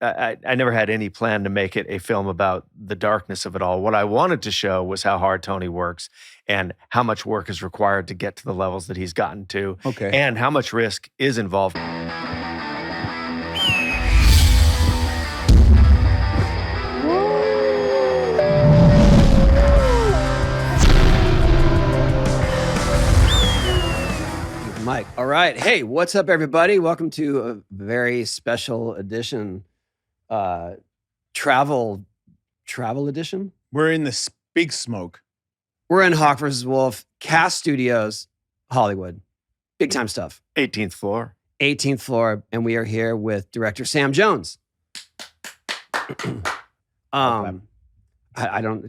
I never had any plan to make it a film about the darkness of it all. What I wanted to show was how hard Tony works and how much work is required to get to the levels that he's gotten to, and how much risk is involved. Mike. All right. Hey, what's up, everybody? Welcome to a very special edition, travel edition. We're in the big smoke. We're in Hawk vs. Wolf, Cast Studios, Hollywood. Big time stuff. 18th floor. 18th floor, and we are here with director Sam Jones.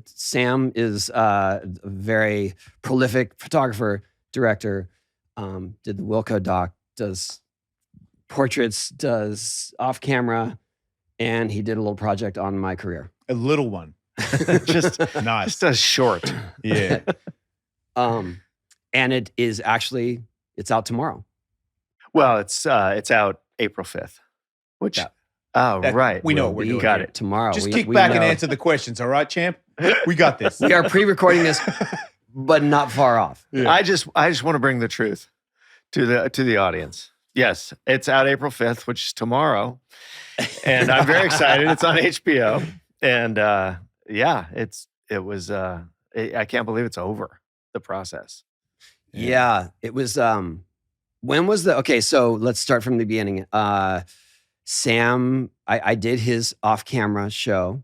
Sam is a very prolific photographer, director. Did the Wilco doc, does portraits, does off camera, and he did a little project on my career. A little one. Just nice. Just a short. Yeah. And it is actually, it's out tomorrow. Well, it's out April 5th, which, right. We know what we're doing. Got it. Tomorrow. Just kick back and answer the questions, all right, champ? We got this. We are pre-recording this, but not far off. Yeah. I just want to bring the truth to the audience. Yes, it's out April 5th, which is tomorrow. And I'm very excited. It's on HBO. And I can't believe it's over, the process. Yeah, it was, when was so let's start from the beginning. Sam, I did his off-camera show,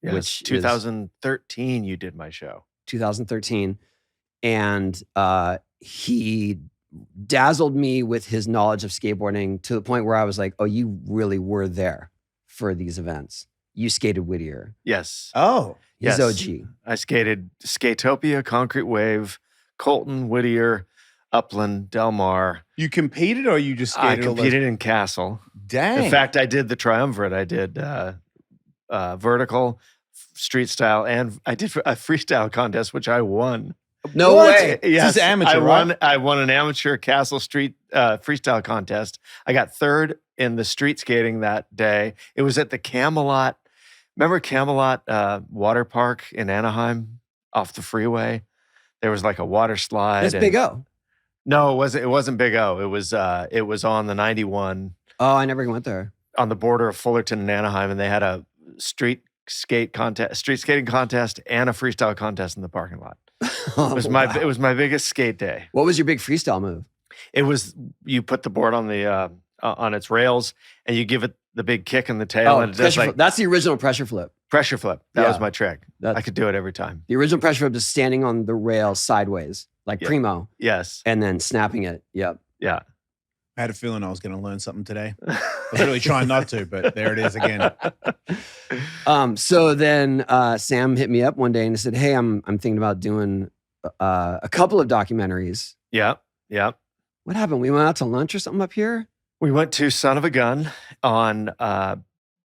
Yes, which 2013 you did my show. 2013. And he dazzled me with his knowledge of skateboarding to the point where I was like, oh, you really were there for these events. You skated Whittier. Yes. Oh. He's yes. OG. I skated Skatopia, Concrete Wave, Colton, Whittier, Upland, Del Mar. You competed or you just skated? I competed in Castle. Dang. In fact, I did the triumvirate. I did vertical, street style, and I did a freestyle contest, which I won. No way. Yes, this is amateur, I won an amateur Castle Street freestyle contest. I got third in the street skating that day. It was at the Camelot. Remember Camelot Water Park in Anaheim off the freeway? There was like a water slide. That's Big O. No, it wasn't Big O. It was on the 91. Oh, I never went there. On the border of Fullerton and Anaheim, and they had a street skating contest, and a freestyle contest in the parking lot. It was my biggest skate day. What was your big freestyle move? It was, you put the board on the on its rails and you give it the big kick in the tail, and it does like that's the original pressure flip. Pressure flip. That was my trick. I could do it every time. The original pressure flip is standing on the rail sideways, like primo. Yes. And then snapping it. Yep. Yeah. I had a feeling I was going to learn something today. I was really trying not to, but there it is again. So then Sam hit me up one day and said, "Hey, I'm thinking about doing a couple of documentaries." Yeah. Yeah. What happened? We went out to lunch or something up here? We went to Son of a Gun on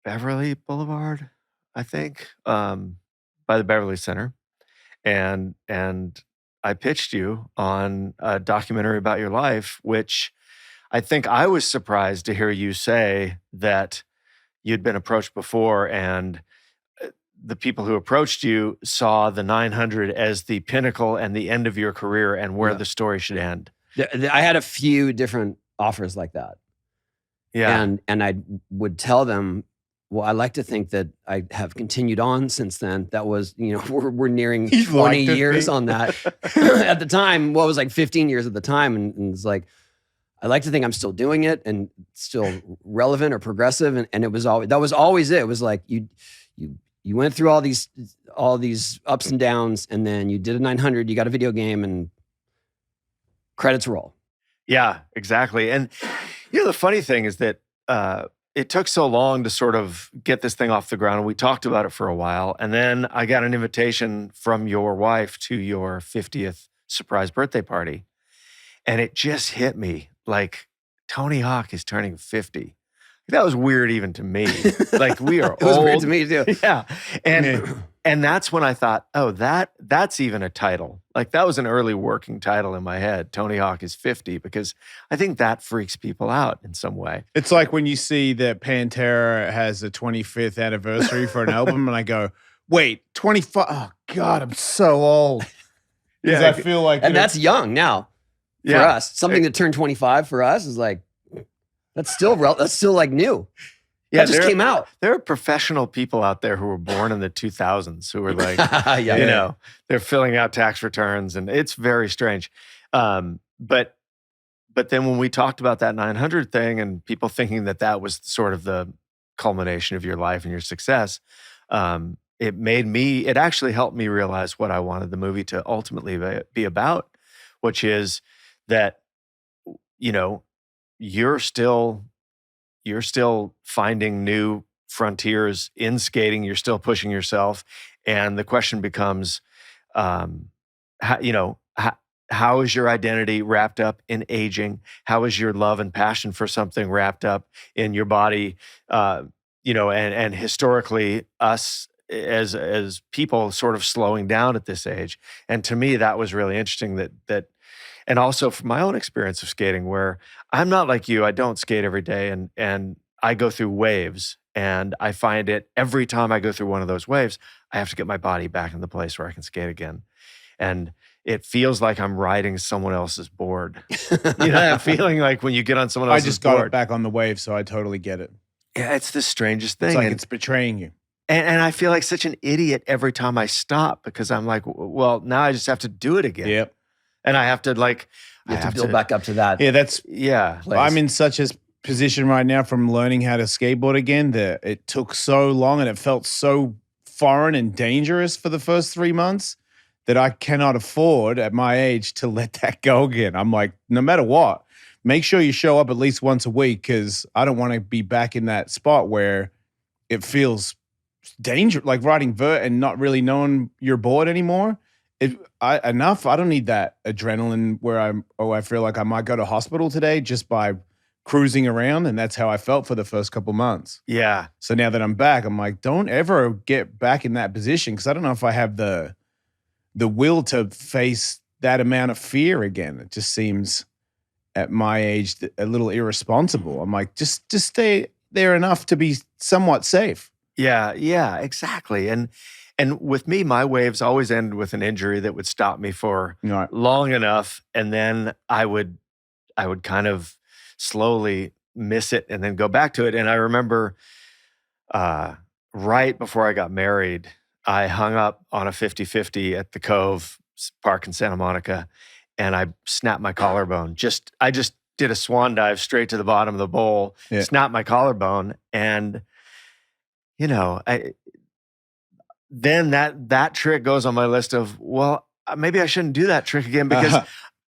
Beverly Boulevard, I think, by the Beverly Center. And I pitched you on a documentary about your life, which I think I was surprised to hear you say that you'd been approached before, and the people who approached you saw the 900 as the pinnacle and the end of your career and where the story should end. I had a few different offers like that. Yeah. And I would tell them, well, I like to think that I have continued on since then. That was, we're nearing 20 years on that. At the time, it was like 15 years at the time. And it's like, I like to think I'm still doing it and still relevant or progressive. And it was always, that was always it. It was like you went through all these ups and downs, and then you did a 900, you got a video game, and credits roll. Yeah, exactly. And the funny thing is that it took so long to sort of get this thing off the ground. We talked about it for a while. And then I got an invitation from your wife to your 50th surprise birthday party. And it just hit me like, Tony Hawk is turning 50. That was weird even to me. Like, we are It was old. weird to me too. Yeah. And And that's when I thought, oh, that's even a title. Like that was an early working title in my head. Tony Hawk is 50, because I think that freaks people out in some way. It's like when you see that Pantera has a 25th anniversary for an album, and I go, wait, 25? Oh, God, I'm so old. Because I feel like... And that's young now for us. Something that turned 25 for us is like, that's still like new. Yeah, that just came out. There are professional people out there who were born in the 2000s who were like, you know, they're filling out tax returns, and it's very strange. But then when we talked about that 900 thing and people thinking that was sort of the culmination of your life and your success, it actually helped me realize what I wanted the movie to ultimately be about, which is that, you know, you're still finding new frontiers in skating. You're still pushing yourself. And the question becomes, how is your identity wrapped up in aging? How is your love and passion for something wrapped up in your body? And historically, us as people sort of slowing down at this age. And to me, that was really interesting that and also from my own experience of skating, where I'm not like you, I don't skate every day, and I go through waves, and I find it every time I go through one of those waves, I have to get my body back in the place where I can skate again. And it feels like I'm riding someone else's board. You know that feeling like when you get on someone else's board? I just got it back on the wave, so I totally get it. Yeah, it's the strangest thing. It's like it's betraying you. And I feel like such an idiot every time I stop, because I'm like, well, now I just have to do it again. Yep. And I have to build back up to that. Yeah, I'm in such a position right now from learning how to skateboard again that it took so long and it felt so foreign and dangerous for the first 3 months that I cannot afford at my age to let that go again. I'm like, no matter what, make sure you show up at least once a week, because I don't want to be back in that spot where it feels dangerous, like riding vert and not really knowing your board anymore. I don't need that adrenaline where I feel like I might go to hospital today just by cruising around, and that's how I felt for the first couple months. Yeah. So now that I'm back, I'm like, don't ever get back in that position, because I don't know if I have the will to face that amount of fear again. It just seems at my age a little irresponsible. I'm like, just stay there enough to be somewhat safe. Yeah, exactly. And with me, my waves always end with an injury that would stop me for long enough, and then I would kind of slowly miss it and then go back to it. And I remember right before I got married, I hung up on a 50-50 at the Cove Park in Santa Monica, and I snapped my collarbone. I just did a swan dive straight to the bottom of the bowl, snapped my collarbone, and then that trick goes on my list of, well, maybe I shouldn't do that trick again, because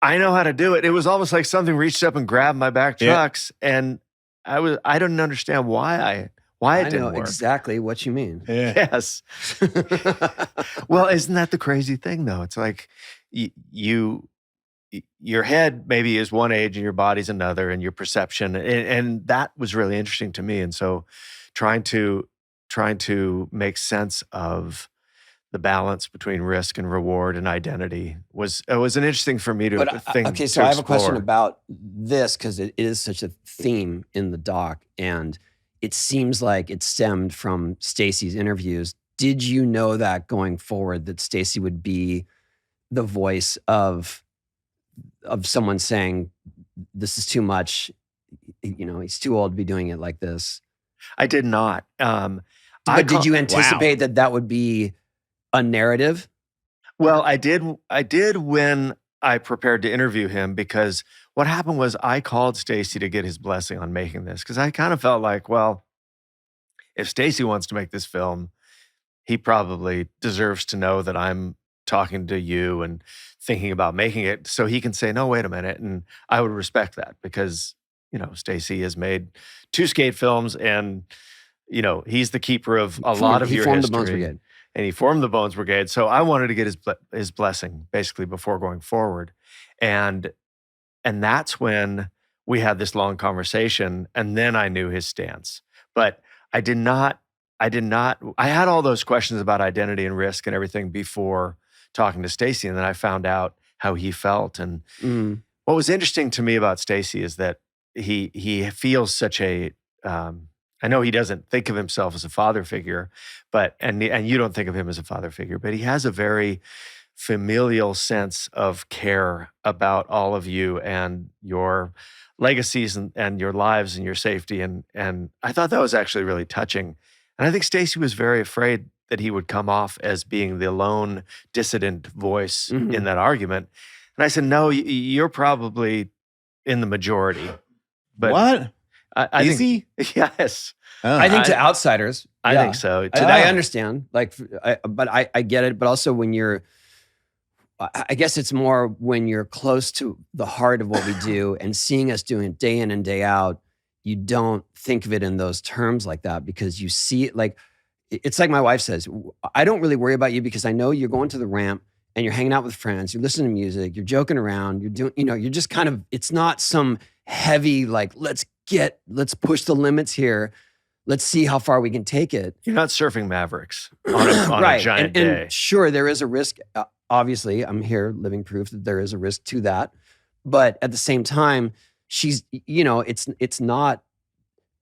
I know how to do it. It was almost like something reached up and grabbed my back trucks, and I didn't understand why it didn't work. Exactly what you mean. Yeah. Yes. Well, isn't that the crazy thing though? It's like your head maybe is one age and your body's another, and your perception, and that was really interesting to me. And so trying to make sense of the balance between risk and reward and identity was an interesting for me to think. Okay, so I have a question about this, because it is such a theme in the doc, and it seems like it stemmed from Stacey's interviews. Did you know that going forward that Stacey would be the voice of someone saying, this is too much, he's too old to be doing it like this? I did not. But did you anticipate that would be a narrative? Well, I did when I prepared to interview him, because what happened was I called Stacey to get his blessing on making this, because I kind of felt like, well, if Stacey wants to make this film, he probably deserves to know that I'm talking to you and thinking about making it, so he can say, no, wait a minute. And I would respect that, because, Stacey has made 2 skate films, and, he's the keeper of a lot of your history. He formed the Bones Brigade. And he formed the Bones Brigade. So I wanted to get his blessing, basically, before going forward. And that's when we had this long conversation, and then I knew his stance. But I did not I did not. I had all those questions about identity and risk and everything before talking to Stacy, and then I found out how he felt. And what was interesting to me about Stacy is that he feels such a. I know he doesn't think of himself as a father figure, but and you don't think of him as a father figure, but he has a very familial sense of care about all of you and your legacies and your lives and your safety. And I thought that was actually really touching. And I think Stacy was very afraid that he would come off as being the lone dissident voice in that argument. And I said, no, you're probably in the majority. But what? I Is think, he? Yes. I think to outsiders, I think so. I understand. But I get it. But also when you're, I guess it's more when you're close to the heart of what we do and seeing us doing it day in and day out, you don't think of it in those terms like that because you see it like, it's like my wife says, I don't really worry about you because I know you're going to the ramp and you're hanging out with friends, you're listening to music, you're joking around, you're doing, you're just kind of, it's not some heavy, like, let's push the limits here. Let's see how far we can take it. You're not surfing Mavericks on a giant day. And sure, there is a risk. Obviously, I'm here living proof that there is a risk to that. But at the same time, she's, it's not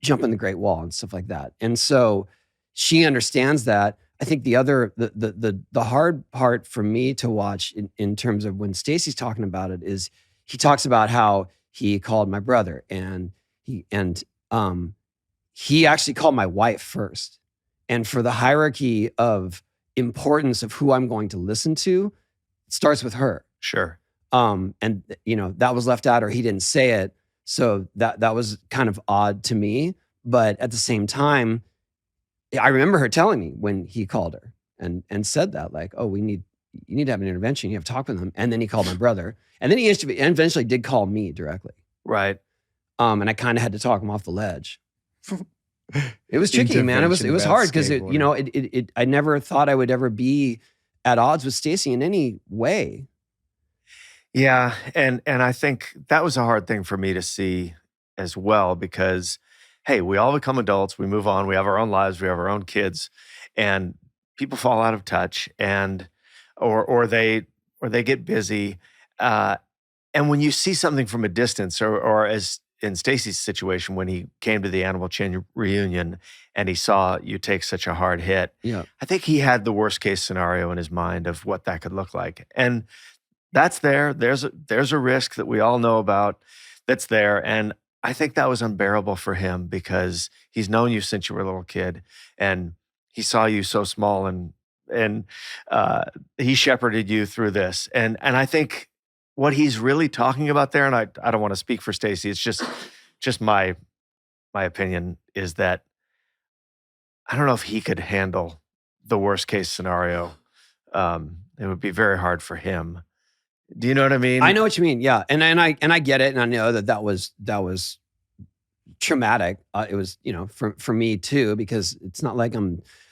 jumping the Great Wall and stuff like that. And so she understands that. I think the hard part for me to watch in terms of when Stacy's talking about it is he talks about how he called my brother and he actually called my wife first. And for the hierarchy of importance of who I'm going to listen to, it starts with her. Sure. And that was left out or he didn't say it. So that was kind of odd to me. But at the same time, I remember her telling me when he called her and said that, like, oh, you need to have an intervention. You have to talk with him. And then he called my brother. And then he eventually did call me directly. Right. And I kind of had to talk him off the ledge. It was tricky, man. It was hard because I never thought I would ever be at odds with Stacy in any way. Yeah, and I think that was a hard thing for me to see as well because, hey, we all become adults, we move on, we have our own lives, we have our own kids, and people fall out of touch, and or they get busy, and when you see something from a distance, or as in Stacy's situation when he came to the Animal Chin reunion and he saw you take such a hard hit, I think he had the worst case scenario in his mind of what that could look like, and that's there. There's a risk that we all know about that's there. And I think that was unbearable for him because he's known you since you were a little kid and he saw you so small and he shepherded you through this. And I think what he's really talking about there, and I don't want to speak for Stacy, it's just my opinion is that I don't know if he could handle the worst case scenario. It would be very hard for him. Do you know what I mean? I know what you mean. Yeah. And I get it. And I know that was traumatic. It was, for me too, because it's not like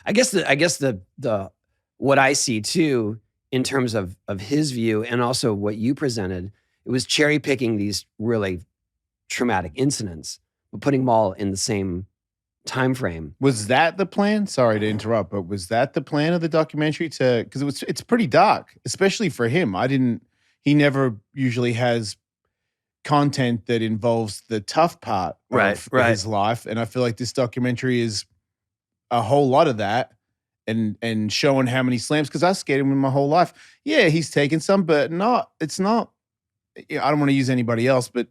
I guess the what I see too, in terms of his view and also what you presented, it was cherry picking these really traumatic incidents, but putting them all in the same time frame. Was that the plan? Sorry to interrupt, but was that the plan of the documentary because it's pretty dark, especially for him. He never usually has content that involves the tough part of his life. And I feel like this documentary is a whole lot of that and showing how many slams, because I skated him my whole life. Yeah, he's taken some, but it's not, I don't want to use anybody else, but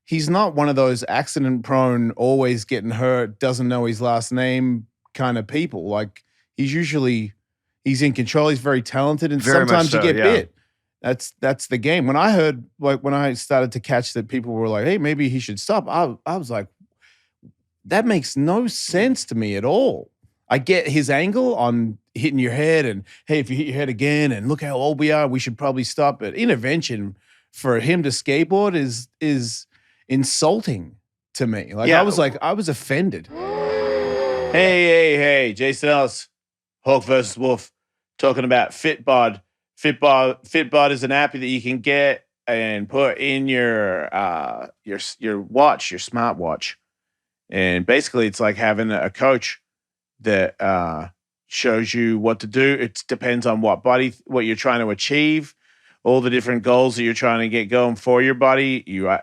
he's not one of those accident prone, always getting hurt, doesn't know his last name kind of people. Like he's in control. He's very talented and very sometimes you get bit. That's the game. When I heard, like, when I started to catch that people were like, hey, maybe he should stop, I was like, that makes no sense to me at all. I get his angle on hitting your head and, hey, if you hit your head again and look how old we are, we should probably stop. But intervention for him to skateboard is insulting to me. Like, I was offended. Hey, Jason Ellis, Hawk versus Wolf, talking about Fitbod. Fitbod is an app that you can get and put in your watch, your smartwatch. And basically it's like having a coach that shows you what to do. It depends on what you're trying to achieve, all the different goals that you're trying to get going for your body. You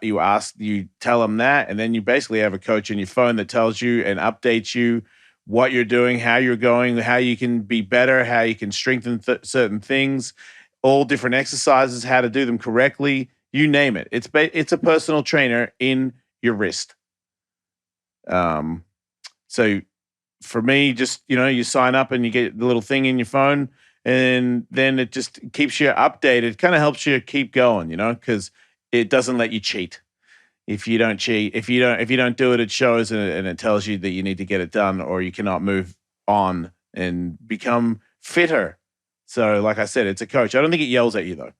tell them that, and then you basically have a coach on your phone that tells you and updates you what you're doing, how you're going, how you can be better, how you can strengthen certain things, all different exercises, how to do them correctly. You name it. It's a personal trainer in your wrist. So for me, just, you sign up and you get the little thing in your phone, and then it just keeps you updated, kind of helps you keep going, because it doesn't let you cheat. If you don't cheat, if you don't do it, it shows, and it tells you that you need to get it done, or you cannot move on and become fitter. So like I said, it's a coach. I don't think it yells at you though.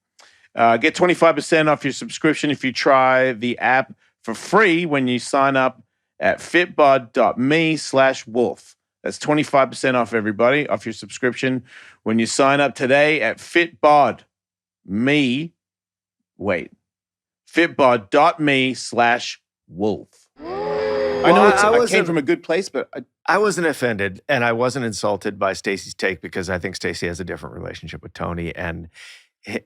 Get 25% off your subscription if you try the app for free when you sign up at fitbod.me/wolf. That's 25% off, everybody, off your subscription when you sign up today at fitbod.me/wolf. I know I came from a good place, but I wasn't offended, and I wasn't insulted by Stacey's take, because I think Stacey has a different relationship with Tony, and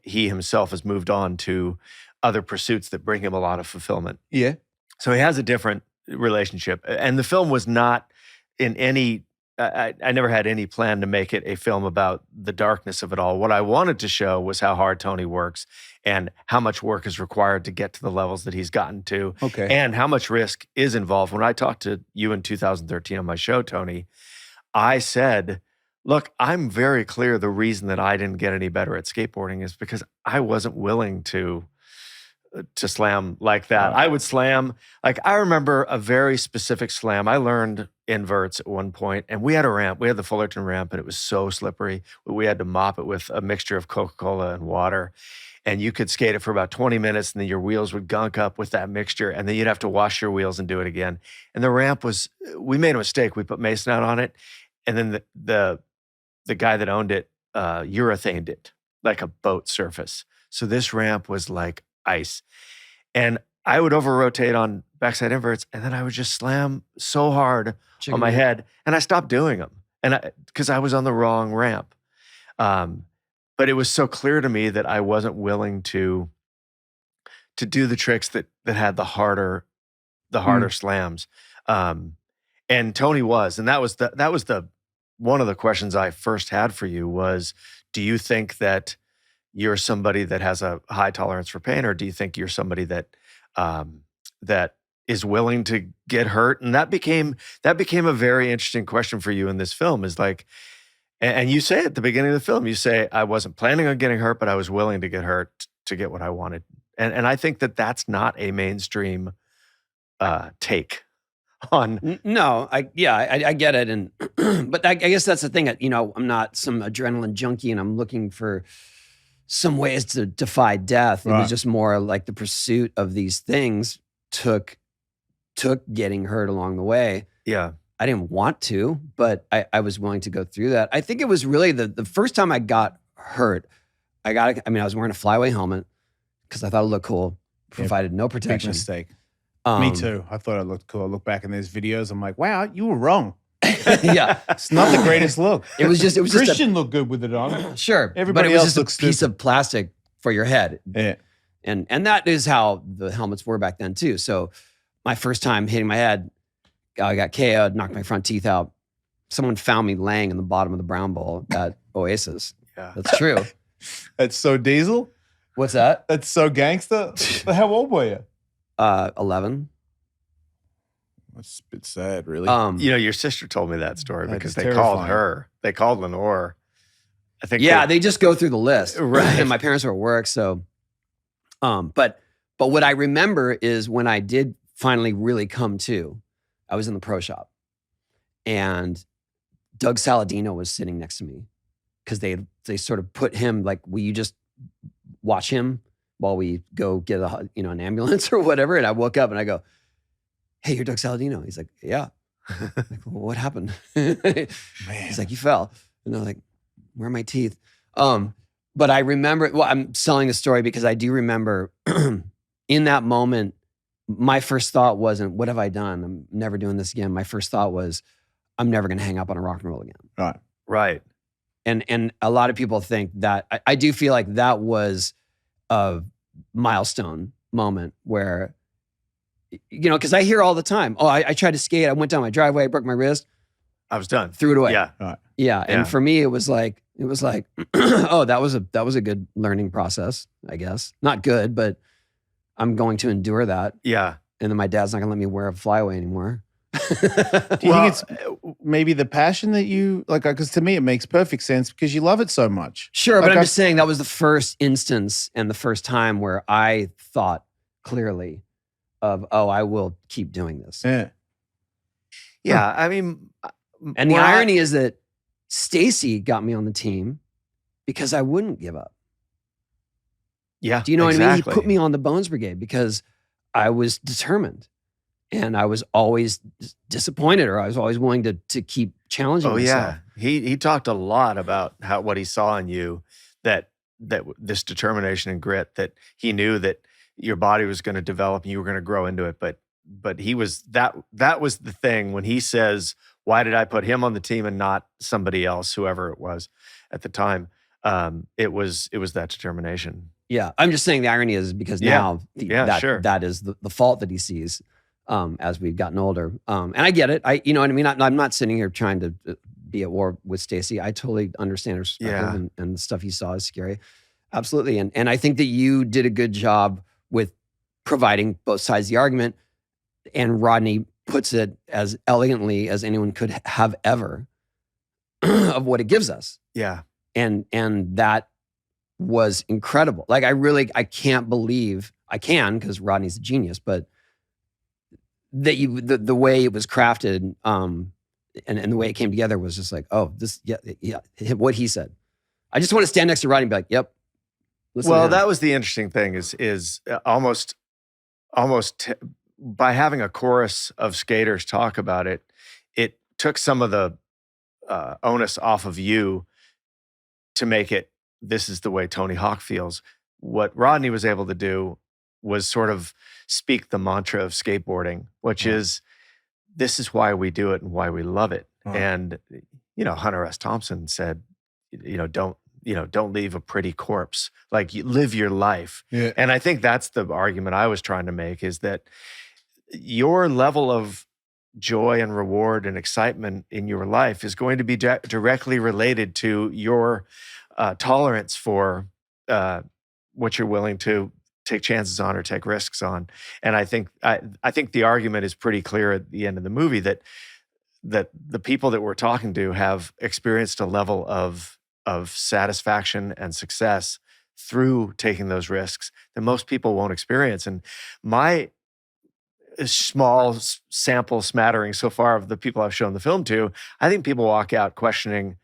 he himself has moved on to other pursuits that bring him a lot of fulfillment. Yeah. So he has a different relationship. And the film was not in any, I never had any plan to make it a film about the darkness of it all. What I wanted to show was how hard Tony works and how much work is required to get to the levels that he's gotten to. Okay. And how much risk is involved. When I talked to you in 2013 on my show, Tony, I said, look, I'm very clear the reason that I didn't get any better at skateboarding is because I wasn't willing to slam like that. I would slam, like I remember a very specific slam. I learned inverts at one point, and we had a ramp. We had the Fullerton ramp, and it was so slippery. We had to mop it with a mixture of Coca-Cola and water. And you could skate it for about 20 minutes, and then your wheels would gunk up with that mixture, and then you'd have to wash your wheels and do it again. And the ramp we made a mistake. We put Mason out on it, and then the guy that owned it urethaned it like a boat surface. So this ramp was like ice. And I would over-rotate on backside inverts, and then I would just slam so hard on my head, and I stopped doing them, because I was on the wrong ramp. But it was so clear to me that I wasn't willing to do the tricks that had the harder slams. And Tony was, and that was the one of the questions I first had for you was, do you think that you're somebody that has a high tolerance for pain, or do you think you're somebody that that is willing to get hurt? And that became a very interesting question for you in this film, is like, and you say at the beginning of the film, you say, I wasn't planning on getting hurt, but I was willing to get hurt to get what I wanted. And I think that that's not a mainstream take on. No, I get it. And, but I guess that's the thing. I'm not some adrenaline junkie, and I'm looking for some ways to defy death. Right. It was just more like the pursuit of these things took getting hurt along the way. Yeah. I didn't want to, but I was willing to go through that. I think it was really the first time I got hurt. I was wearing a flyaway helmet because I thought it looked cool, provided no protection. Big mistake. Me too. I thought it looked cool. I look back in these videos. I'm like, wow, you were wrong. Yeah, it's not the greatest look. It was Christian looked good with it on. Sure, everybody but it was else just looks a piece stupid. of plastic for your head. Yeah, and that is how the helmets were back then too. So my first time hitting my head, I got KO'd, knocked my front teeth out. Someone found me laying in the bottom of the brown bowl at Oasis. Yeah, that's true. That's so Diesel. What's that? That's so gangster. How old were you? 11. That's a bit sad, really. Your sister told me that story because they called her. They called Lenore. I think. Yeah, they just go through the list, right? And my parents were at work, so. But what I remember is when I did finally really come to, I was in the pro shop, and Doug Saladino was sitting next to me because they sort of put him like, will you just watch him while we go get an ambulance or whatever? And I woke up and I go, hey, you're Doug Saladino. He's like, yeah. Like, well, what happened? He's like, you fell. And I'm like, where are my teeth? But I remember, I'm selling the story because I do remember in that moment, my first thought wasn't, what have I done? I'm never doing this again. My first thought was, I'm never going to hang up on a rock and roll again. Right. And a lot of people think that I do feel like that was a milestone moment where, because I hear all the time, I tried to skate, I went down my driveway, I broke my wrist, I was done. threw it away. Yeah. Right. Yeah. And for me, it was like, oh, that was a good learning process, I guess. Not good, but I'm going to endure that. Yeah. And then my dad's not gonna let me wear a flyaway anymore. Do you think it's maybe the passion that you like? Because to me, it makes perfect sense because you love it so much. Sure, but I'm just saying that was the first instance and the first time where I thought clearly of, I will keep doing this. Yeah. Yeah. I mean, and the irony is that Stacy got me on the team because I wouldn't give up. Yeah. Do you know what I mean? He put me on the Bones Brigade because I was determined. And I was always disappointed, or I was always willing to keep challenging myself. Yeah, he talked a lot about what he saw in you, that this determination and grit, that he knew that your body was going to develop and you were going to grow into it. But he was that was the thing when he says, "Why did I put him on the team and not somebody else, whoever it was at the time?" It was that determination. Yeah, I'm just saying the irony is because now that is the fault that he sees. As we've gotten older. And I get it. You know what I mean? I'm not sitting here trying to be at war with Stacy. I totally understand her perspective and the stuff he saw is scary. Absolutely. And I think that you did a good job with providing both sides of the argument, and Rodney puts it as elegantly as anyone could have ever of what it gives us. Yeah. And that was incredible. Like I can't believe I can, because Rodney's a genius, but that the way it was crafted, and the way it came together was just like, what he said. I just want to stand next to Rodney and be like, yep. Well, that was the interesting thing is almost by having a chorus of skaters talk about it, it took some of the onus off of you to make it, this is the way Tony Hawk feels. What Rodney was able to do was sort of speak the mantra of skateboarding, which is, this is why we do it and why we love it. And, Hunter S. Thompson said, don't leave a pretty corpse. Like, you live your life. Yeah. And I think that's the argument I was trying to make, is that your level of joy and reward and excitement in your life is going to be directly related to your tolerance for what you're willing to take chances on or take risks on. And I think the argument is pretty clear at the end of the movie that the people that we're talking to have experienced a level of satisfaction and success through taking those risks that most people won't experience. And my small sample smattering so far of the people I've shown the film to, I think people walk out questioning,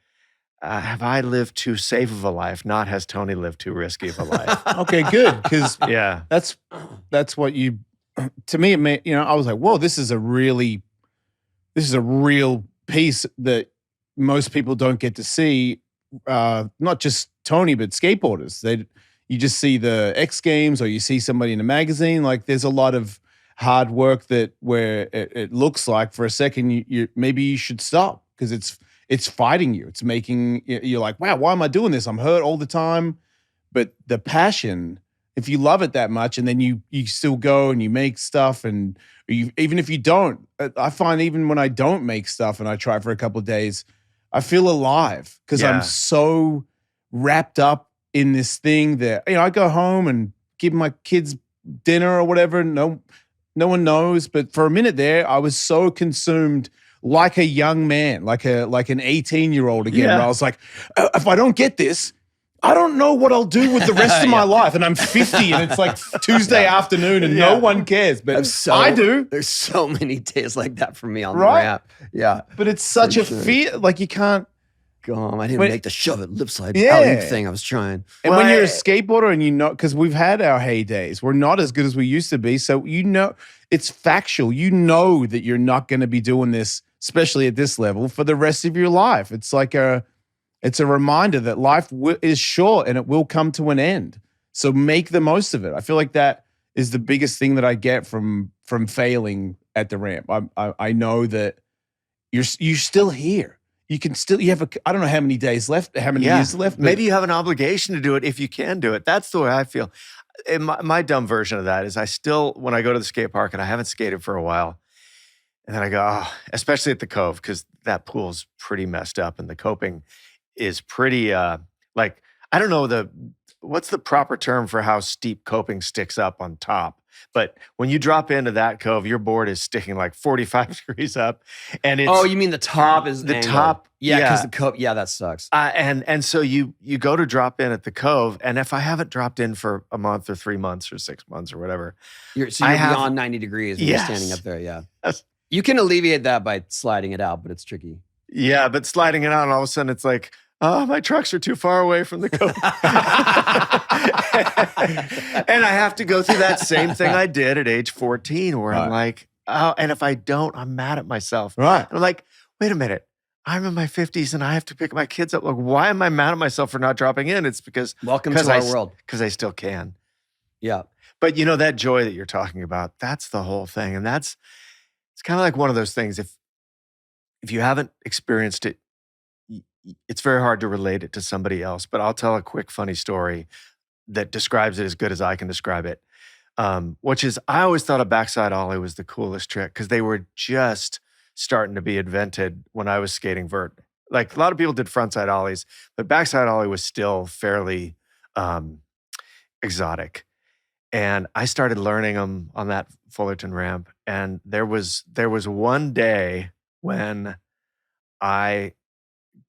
have I lived too safe of a life? Not has Tony lived too risky of a life? Okay, good. Because yeah, that's what you. To me, it made, I was like, whoa, this is a real piece that most people don't get to see. Not just Tony, but skateboarders. You just see the X Games, or you see somebody in a magazine. Like, there's a lot of hard work where it looks like for a second you maybe you should stop, because it's fighting you. It's making, you're like, wow, why am I doing this? I'm hurt all the time. But the passion, if you love it that much, and then you still go and you make stuff, and even if you don't, I find even when I don't make stuff and I try for a couple of days, I feel alive, because I'm so wrapped up in this thing that, I go home and give my kids dinner or whatever. No one knows. But for a minute there, I was so consumed, like a young man, like an 18-year-old again. Yeah. Where I was like, if I don't get this, I don't know what I'll do with the rest of my life. And I'm 50 and it's like Tuesday afternoon and no one cares. But I do. There's so many days like that for me on the ramp. Yeah. But it's such a fear. Like, you can't. I didn't make the shove it lip slide outing thing I was trying. And when you're a skateboarder and because we've had our heydays, we're not as good as we used to be. So, it's factual. You know that you're not going to be doing this, especially at this level, for the rest of your life. It's like it's a reminder that life is short and it will come to an end. So make the most of it. I feel like that is the biggest thing that I get from failing at the ramp. I know that you're still here. You have I don't know how many days left, how many years left. Maybe you have an obligation to do it if you can do it. That's the way I feel. And my dumb version of that is I still, when I go to the skate park and I haven't skated for a while, and then I go, oh, especially at the Cove, because that pool's pretty messed up and the coping is pretty, like, I don't know what's the proper term for how steep coping sticks up on top. But when you drop into that Cove, your board is sticking like 45 degrees up. And it's, oh, you mean the top is the angled. top? Yeah, because the Cove, yeah, that sucks. And so you go to drop in at the Cove, and if I haven't dropped in for a month or 3 months or 6 months or whatever. You're beyond 90 degrees when you're standing up there, yeah. Yes. You can alleviate that by sliding it out, but it's tricky. Yeah, but sliding it out, and all of a sudden it's like, oh, my trucks are too far away from the Cove. And I have to go through that same thing I did at age 14 where I'm like, oh, and if I don't, I'm mad at myself. Right. And I'm like, wait a minute. I'm in my 50s and I have to pick my kids up. Like, why am I mad at myself for not dropping in? It's because welcome to our world. Because I still can. Yeah. But you know, that joy that you're talking about, that's the whole thing. And it's kind of like one of those things. If you haven't experienced it, it's very hard to relate it to somebody else. But I'll tell a quick funny story that describes it as good as I can describe it. Which is, I always thought a backside ollie was the coolest trick because they were just starting to be invented when I was skating vert. Like, a lot of people did frontside ollies, but backside ollie was still fairly exotic. And I started learning them on that Fullerton ramp. And there was one day when I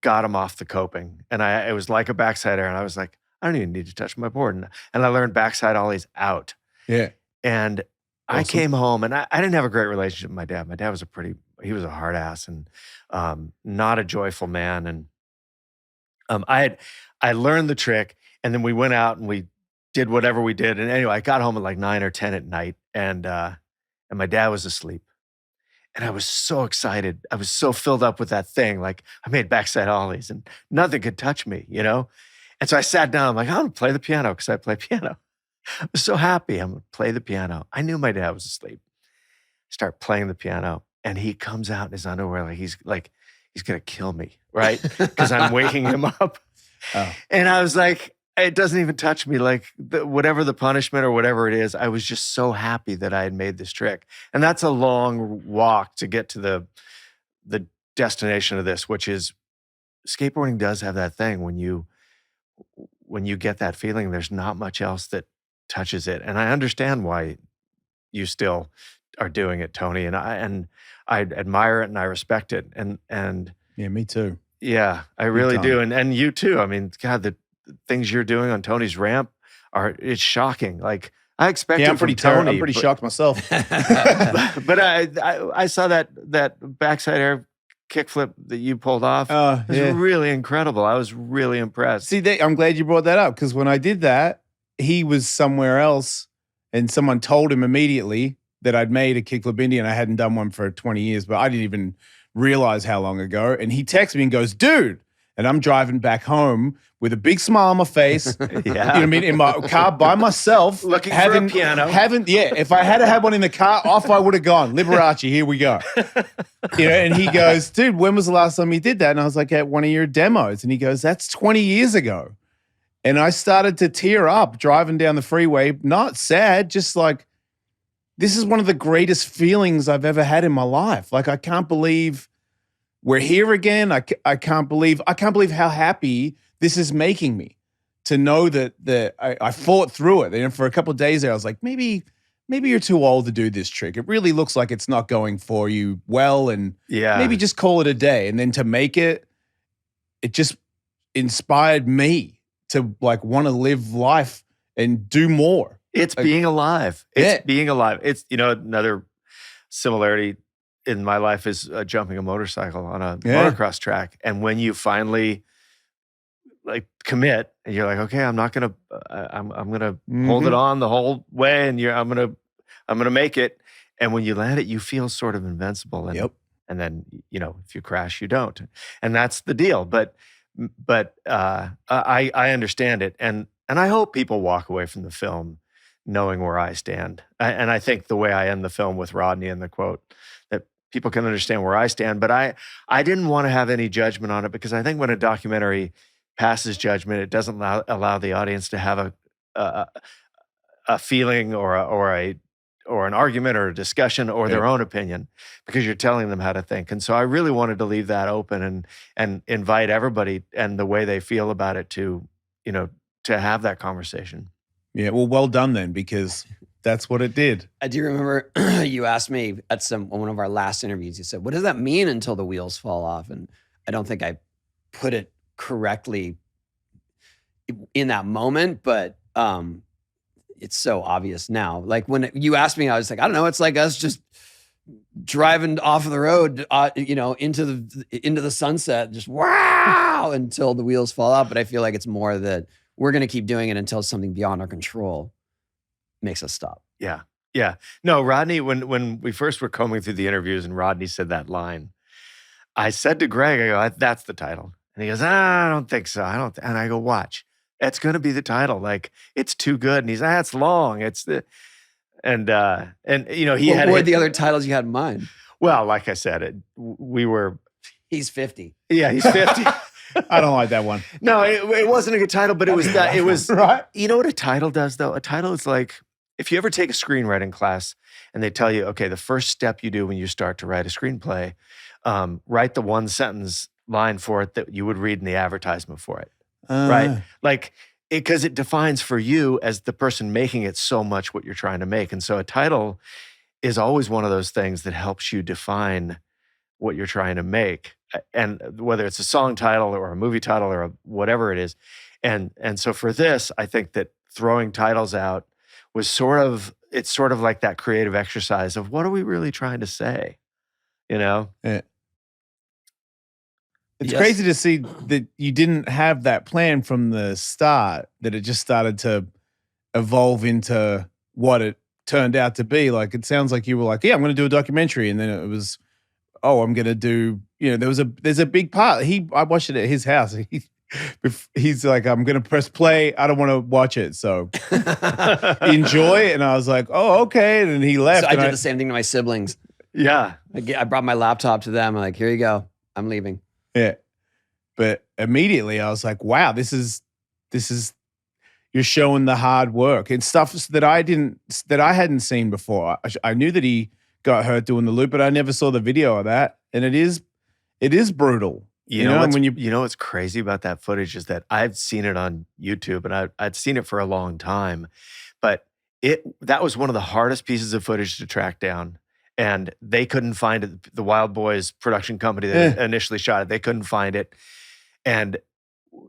got them off the coping, and it was like a backside air, and I was like, I don't even need to touch my board. And I learned backside ollies out. Yeah. And I came home, and I didn't have a great relationship with my dad. My dad was he was a hard ass and not a joyful man. And I learned the trick, and then we went out and we did whatever we did. And anyway, I got home at like 9 or 10 at night, and my dad was asleep. And I was so excited. I was so filled up with that thing. Like, I made backside ollies and nothing could touch me, you know? And so I sat down. I'm like, I'm going to play the piano because I play piano. I was so happy. I'm going to play the piano. I knew my dad was asleep. Start playing the piano, and he comes out in his underwear like he's going to kill me, right? Because I'm waking him up. Oh. And I was like, it doesn't even touch me. Like, whatever the punishment or whatever it is, I was just so happy that I had made this trick. And that's a long walk to get to the destination of this, which is skateboarding does have that thing when you get that feeling, there's not much else that touches it. And I understand why you still are doing it, Tony. And I admire it and I respect it. And yeah, me too. Yeah, I really do. And you too. I mean, God, the things you're doing on Tony's ramp it's shocking. Like, I expected I'm pretty Tony. I'm pretty shocked myself. But I saw that backside air kickflip that you pulled off. It was really incredible. I was really impressed. See, I'm glad you brought that up, because when I did that, he was somewhere else, and someone told him immediately that I'd made a kickflip Indy, and I hadn't done one for 20 years, but I didn't even realize how long ago. And he texts me and goes, dude. And I'm driving back home with a big smile on my face. Yeah. You know what I mean? In my car by myself. Looking for a piano. If I had had one in the car, off I would have gone. Liberace, here we go. And he goes, dude, when was the last time you did that? And I was like, at one of your demos. And he goes, that's 20 years ago. And I started to tear up driving down the freeway. Not sad, just like, this is one of the greatest feelings I've ever had in my life. Like, I can't believe we're here again. I can't believe how happy this is making me to know that I fought through it. And for a couple of days there, I was like, maybe you're too old to do this trick. It really looks like it's not going for you well, and maybe just call it a day. And then to make it just inspired me to like want to live life and do more. It's like, being alive. It's being alive. It's, another similarity in my life is jumping a motorcycle on a motocross track. And when you finally like commit and you're like, okay, I'm not going to, I'm going to hold it on the whole way. And I'm going to make it. And when you land it, you feel sort of invincible. And, and then, if you crash, you don't. And that's the deal. But I understand it. And I hope people walk away from the film knowing where I stand. And I think the way I end the film with Rodney and the quote, that people can understand where I stand. But I didn't want to have any judgment on it, because I think when a documentary passes judgment, it doesn't allow the audience to have a feeling or an argument or a discussion or their own opinion, because you're telling them how to think. And so I really wanted to leave that open and invite everybody and the way they feel about it to have that conversation. Yeah, well done then, because that's what it did. I do remember you asked me at one of our last interviews, you said, what does that mean until the wheels fall off? And I don't think I put it correctly in that moment, but it's so obvious now. Like when you asked me, I was like, I don't know. It's like us just driving off of the road, into the sunset, just wow, until the wheels fall off. But I feel like it's more that we're going to keep doing it until something beyond our control makes us stop. Yeah. Yeah. No, Rodney, when we first were combing through the interviews and Rodney said that line, I said to Greg, I go, that's the title. And he goes, I don't think so. And I go, watch. It's going to be the title. Like, it's too good. And he's, it's long. It's the, and he had. What were the other titles you had in mind? Well, like I said, He's 50. Yeah, he's 50. I don't like that one. No, it wasn't a good title, but it was that. It was, right. You know what a title does, though? A title is like, if you ever take a screenwriting class and they tell you, okay, the first step you do when you start to write a screenplay, write the one sentence line for it that you would read in the advertisement for it. Right? Like, because it defines for you as the person making it so much what you're trying to make. And so a title is always one of those things that helps you define what you're trying to make. And whether it's a song title or a movie title or whatever it is. And so for this, I think that throwing titles out was it's sort of like that creative exercise of what are we really trying to say? Yeah. It's crazy to see that you didn't have that plan from the start, that it just started to evolve into what it turned out to be. Like, it sounds like you were like, yeah, I'm going to do a documentary. And then it was, I'm going to do, there's a big part. I watched it at his house. He's like, I'm going to press play. I don't want to watch it. So enjoy. And I was like, oh, okay. And then he left. So I did the same thing to my siblings. Yeah. I brought my laptop to them. I'm like, here you go. I'm leaving. Yeah. But immediately I was like, wow, this is you're showing the hard work and stuff that I hadn't seen before. I knew that he got hurt doing the loop, but I never saw the video of that. And it is brutal. You know what's crazy about that footage is that I've seen it on YouTube and I'd seen it for a long time, but that was one of the hardest pieces of footage to track down. And they couldn't find it. The Wild Boys production company that initially shot it, they couldn't find it. And,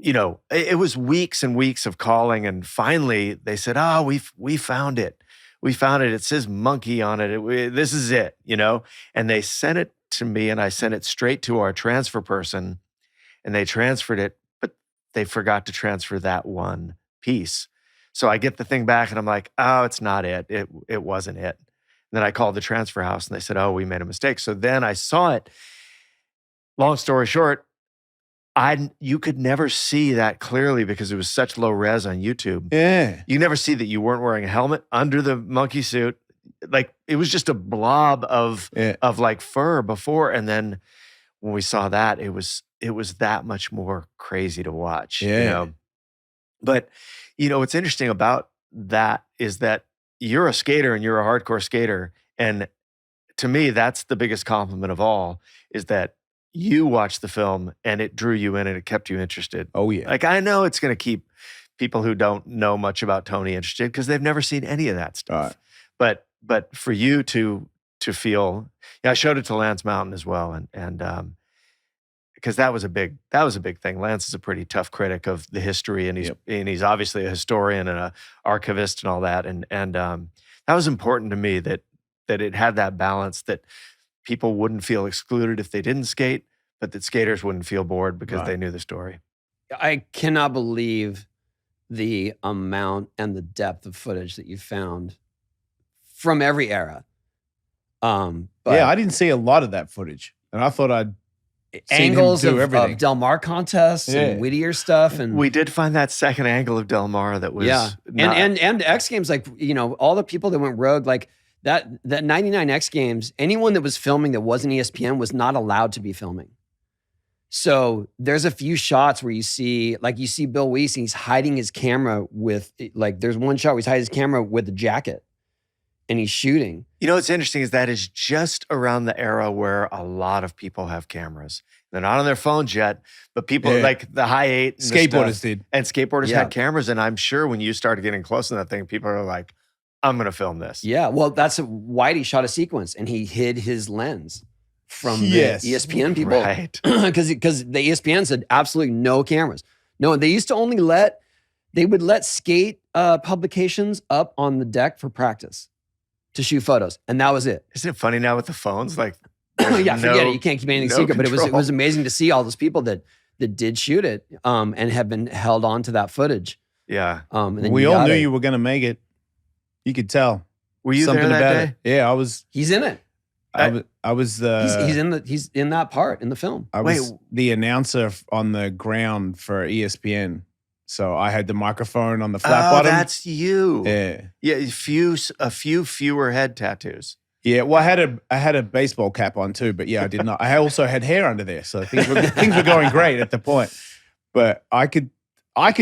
it was weeks and weeks of calling. And finally they said, oh, we found it. We found it. It says monkey on it. This is it, And they sent it to me and I sent it straight to our transfer person and they transferred it, but they forgot to transfer that one piece. So I get the thing back and I'm like, oh, it's not it. It wasn't it. And then I called the transfer house and they said, oh, we made a mistake. So then I saw it. Long story short, you could never see that clearly because it was such low res on YouTube. Yeah. You never see that you weren't wearing a helmet under the monkey suit. Like, it was just a blob of like fur before. And then when we saw that, it was that much more crazy to watch. Yeah. But what's interesting about that is that you're a skater and you're a hardcore skater. And to me, that's the biggest compliment of all, is that you watched the film and it drew you in and it kept you interested. Oh, yeah. Like, I know it's going to keep people who don't know much about Tony interested because they've never seen any of that stuff. Right. But for you to feel, I showed it to Lance Mountain as well. And because that was a big thing. Lance is a pretty tough critic of the history and he's obviously a historian and an archivist and all that. And that was important to me that it had that balance, that people wouldn't feel excluded if they didn't skate, but that skaters wouldn't feel bored because they knew the story. I cannot believe the amount and the depth of footage that you found from every era. But I didn't see a lot of that footage, and I thought I'd angles of Del Mar contests and Whittier stuff, and we did find that second angle of Del Mar that was and X Games, like all the people that went rogue, like that 99X Games, anyone that was filming that wasn't ESPN was not allowed to be filming. So there's a few shots where you see Bill Weiss, and he's hiding his camera with, like, there's one shot where he's hiding his camera with a jacket and he's shooting. You know what's interesting is that is just around the era where a lot of people have cameras. They're not on their phones yet, but people like the high eight. Skateboarders did. And skateboarders had cameras. And I'm sure when you started getting close to that thing, people are like, I'm going to film this. Yeah. Well, that's why he shot a sequence and he hid his lens from the ESPN people. Right. Because the ESPN said absolutely no cameras. No, they used to only they would let skate publications up on the deck for practice to shoot photos. And that was it. Isn't it funny now with the phones? Like, yeah, forget it. You can't keep anything secret. But it was amazing to see all those people that did shoot it and have been held on to that footage. Yeah. And then we all knew you were going to make it. You could tell. Were you something there that about day? it. Yeah, I was. He's in it. I was the. He's in that part in the film. I was the announcer on the ground for ESPN. So I had the microphone on the flat bottom. That's you. Yeah. Yeah, a few fewer head tattoos. Yeah, well, I had a baseball cap on too, but yeah, I did not. I also had hair under there, so things were going great at the point. But I could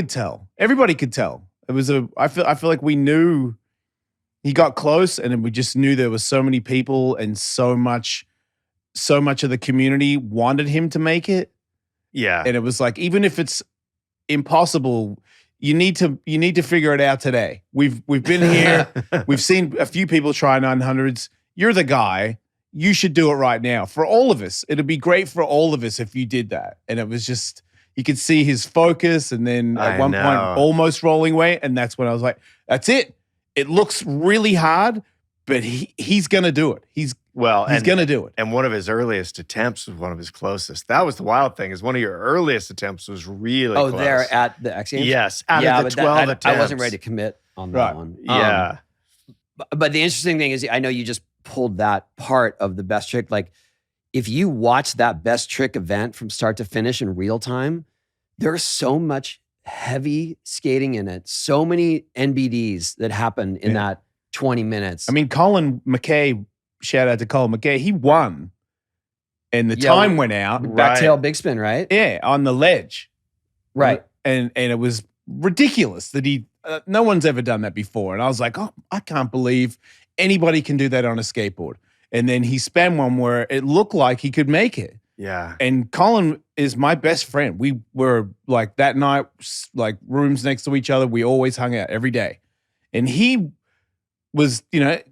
tell. Everybody could tell. It was I feel like we knew he got close, and then we just knew there was so many people and so much of the community wanted him to make it. Yeah, and it was like, even if it's impossible, you need to figure it out today. We've been here. We've seen a few people try 900s. You're the guy. You should do it right now for all of us. It'd be great for all of us if you did that. And it was just, you could see his focus, and then at one point almost rolling away. And that's when I was like, that's it. It looks really hard, but he's going to do it. He's going to do it. And one of his earliest attempts was one of his closest. That was the wild thing, is one of your earliest attempts was really close. There at the X Games? Yes. Out of the 12 attempts. I wasn't ready to commit on that one. Yeah. But the interesting thing is, I know you just pulled that part of the best trick. Like, if you watch that best trick event from start to finish in real time, there's so much heavy skating in it. So many NBDs that happen in that 20 minutes. I mean, Colin McKay, shout out to Colin McKay, he won. And the time went out. Backtail big spin, right? Yeah, on the ledge. Right. And it was ridiculous that no one's ever done that before. And I was like, oh, I can't believe anybody can do that on a skateboard. And then he span one where it looked like he could make it. Yeah. And Colin is my best friend. We were like that night, like rooms next to each other. We always hung out every day. And he was, I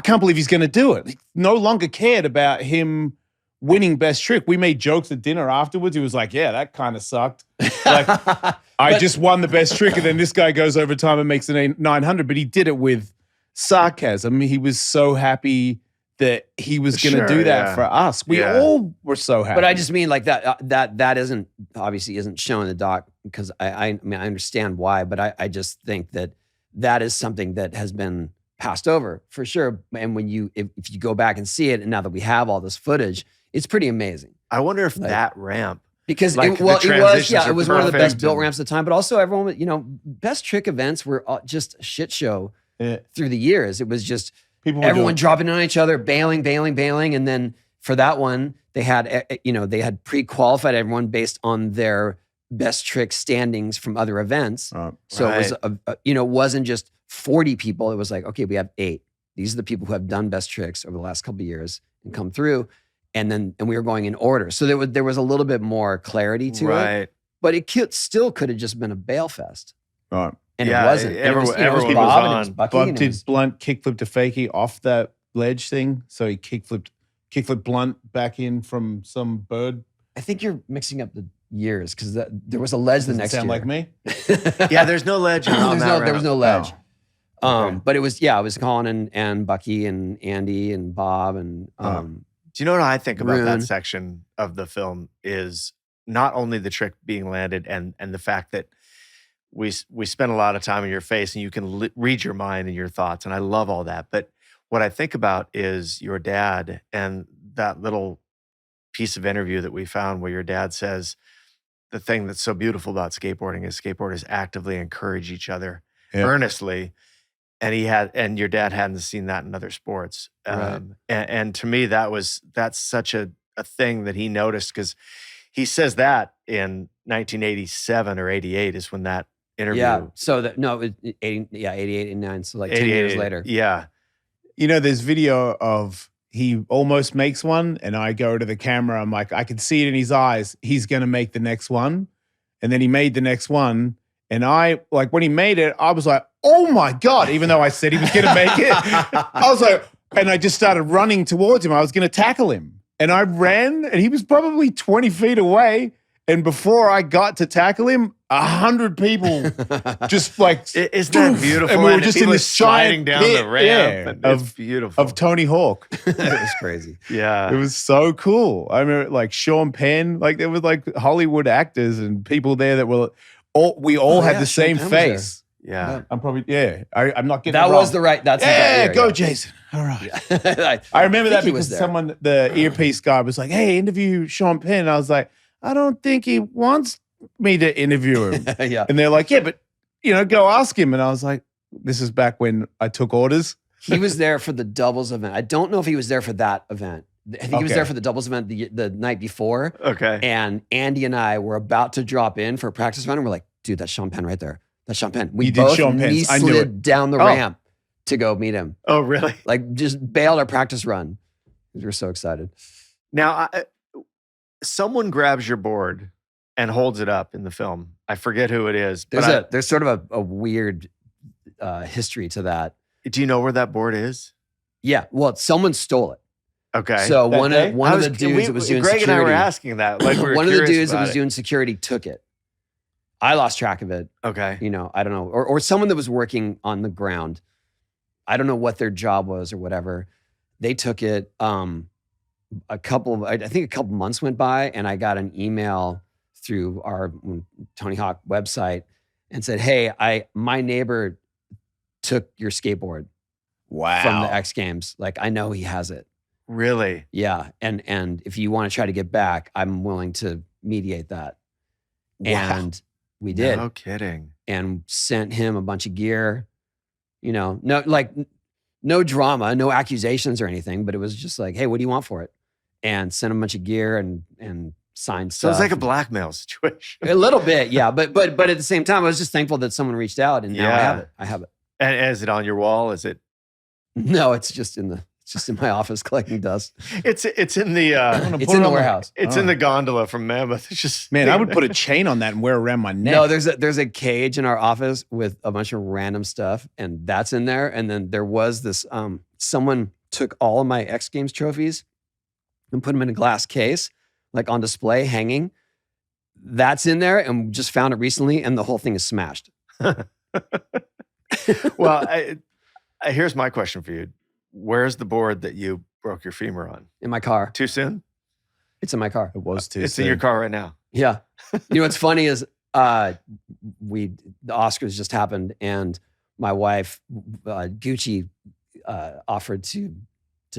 can't believe he's going to do it. He no longer cared about him winning best trick. We made jokes at dinner afterwards. He was like, yeah, that kind of sucked. Like, I just won the best trick, and then this guy goes over time and makes an 900, but he did it with sarcasm. He was so happy that he was going to do that for us. We all were so happy. But I just mean, like, that isn't shown in the doc, because I mean, I understand why, but I just think that is something that has been passed over for sure. And when if you go back and see it, and now that we have all this footage, it's pretty amazing. I wonder if that ramp, because like, it was one of the best built ramps at the time, but also everyone, best trick events were just a shit show through the years. It was just everyone dropping on each other, bailing. And then for that one, they had pre-qualified everyone based on their best trick standings from other events. So it was, it wasn't just 40 people. It was like, okay, we have 8. These are the people who have done best tricks over the last couple of years and come through. And we were going in order. So there was a little bit more clarity to it. But it still could have just been a bail fest. Right. And it wasn't. Everyone was Bob, on. and it was Bucky. Bob did Blunt kickflip to Fakey off that ledge thing. So he kickflipped Blunt back in from some bird. I think you're mixing up the years, because there was a ledge the next year. Sound like me? Yeah, there's no ledge on that there was no ledge. Okay. But it was Colin and Bucky and Andy and Bob and Do you know what I think about Rune. that section of the film is not only the trick being landed and the fact that we spend a lot of time in your face and you can read your mind and your thoughts, and I love all that. But what I think about is your dad and that little piece of interview that we found where your dad says the thing that's so beautiful about skateboarding is skateboarders actively encourage each other earnestly. and your dad hadn't seen that in other sports. Right. And to me, that's such a thing that he noticed, because he says that in 1987 or 88 is when that interview. Yeah. So no, 88, 89. So like 10 years later. Yeah. There's video of he almost makes one, and I go to the camera. I'm like, I can see it in his eyes. He's going to make the next one. And then he made the next one. And when he made it, I was like, oh my God, even though I said he was going to make it. I was like, and I just started running towards him. I was going to tackle him. And I ran, and he was probably 20 feet away. And before I got to tackle him, 100 people just like, isn't that beautiful? And we were just in this this sliding down the ramp. It's beautiful. Of Tony Hawk. It was crazy. Yeah. It was so cool. I remember like Sean Penn, like there was like Hollywood actors and people there that were we all had the same face. Yeah. I'm probably, I'm not getting that it was wrong. the right, that's Yeah, the right go year, Jason. All right. Yeah. I remember that he was because there. the earpiece guy was like, hey, interview Sean Penn. And I was like, I don't think he wants me to interview him. Yeah. And they're like, yeah, but go ask him. And I was like, this is back when I took orders. He was there for the doubles event. I don't know if he was there for that event. I think he was there for the doubles event the night before. Okay. And Andy and I were about to drop in for a practice run, and we're like, dude, that's Sean Penn right there. That's Sean Penn. We You did both Sean Penn's. knee I knew slid it. down the ramp to go meet him. Oh, really? Like just bailed our practice run. We were so excited. Now, someone grabs your board and holds it up in the film. I forget who it is. There's sort of a weird history to that. Do you know where that board is? Yeah. Well, someone stole it. Okay. So That one day? of the dudes that was doing Greg security. and I were asking that. Like we were one of the curious dudes that about was it. doing security took it. I lost track of it. Okay. I don't know. Or someone that was working on the ground. I don't know what their job was or whatever. They took it. I think a couple months went by, and I got an email through our Tony Hawk website and said, hey, my neighbor took your skateboard Wow. from the X Games. Like, I know he has it. Really? Yeah. And if you want to try to get back, I'm willing to mediate that. Wow. And we did. No kidding. And sent him a bunch of gear. No drama, no accusations or anything, but it was just like, hey, what do you want for it? And sent him a bunch of gear and signed So stuff. it's like a blackmail situation. A little bit, yeah. But at the same time, I was just thankful that someone reached out, and now I have it. And is it on your wall? Is it? No, it's just in my office collecting dust. It's in the It's in the warehouse. it's in the gondola from Mammoth. It's just Man, I would put a chain on that and wear it around my neck. No, there's a cage in our office with a bunch of random stuff, and that's in there. And then there was this someone took all of my X Games trophies and put them in a glass case, like on display, hanging. That's in there, and just found it recently, and the whole thing is smashed. Well, here's my question for you. Where's the board that you broke your femur on? In my car. Too soon? It's in my car. It was too It's soon. in your car right now. Yeah. You know what's funny is the Oscars just happened, and my wife, Gucci, offered to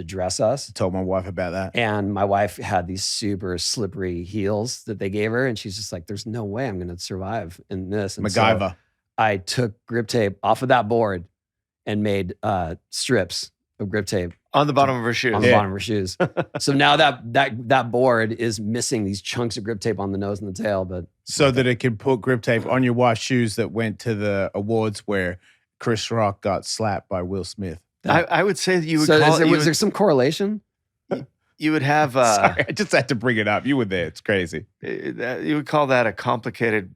dress us. I told my wife about that. And my wife had these super slippery heels that they gave her, and she's just like, "There's no way I'm going to survive in this." And MacGyver. so I took grip tape off of that board and made strips of grip tape On the bottom of her shoes. on the bottom of her shoes. So now that board is missing these chunks of grip tape on the nose and the tail. But So that it could put grip tape on your wife's shoes that went to the awards where Chris Rock got slapped by Will Smith. I would say that you would so call was there some correlation? you would have Sorry, I just had to bring it up. You were there. It's crazy. you would call that a complicated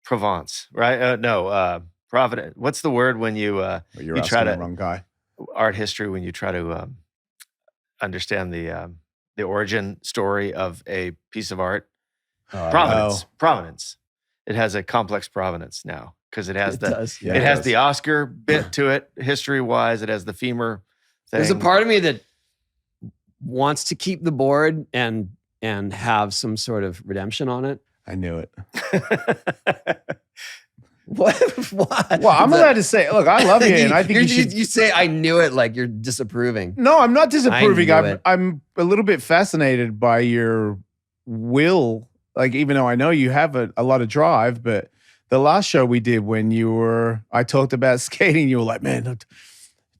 Provence, right? Providence. What's the word when you But you're you asking try the to wrong guy. art history when you try to understand the origin story of a piece of art? Provenance. Provenance. It has a complex provenance now because it has It the does. Yeah, it it has does. the Oscar bit to it, history wise. It has the femur thing. There's a part of me that wants to keep the board and have some sort of redemption on it. I knew it. What? What? Well, I'm allowed to say, look, I love you, and I think you should. You say I knew it like you're disapproving. No, I'm not disapproving. I knew it. I'm a little bit fascinated by your will. Like, even though I know you have a lot of drive, but the last show we did when I talked about skating, you were like, man,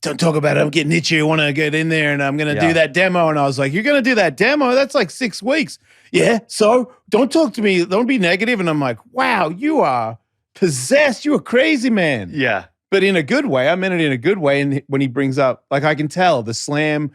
don't talk about it. I'm getting itchy. I want to get in there and I'm going to do that demo. And I was like, you're going to do that demo? That's like 6 weeks. Yeah. So don't talk to me. Don't be negative. And I'm like, wow, you are possessed. You're a crazy man. Yeah. But in a good way. I meant it in a good way. And when he brings up, like, I can tell the slam,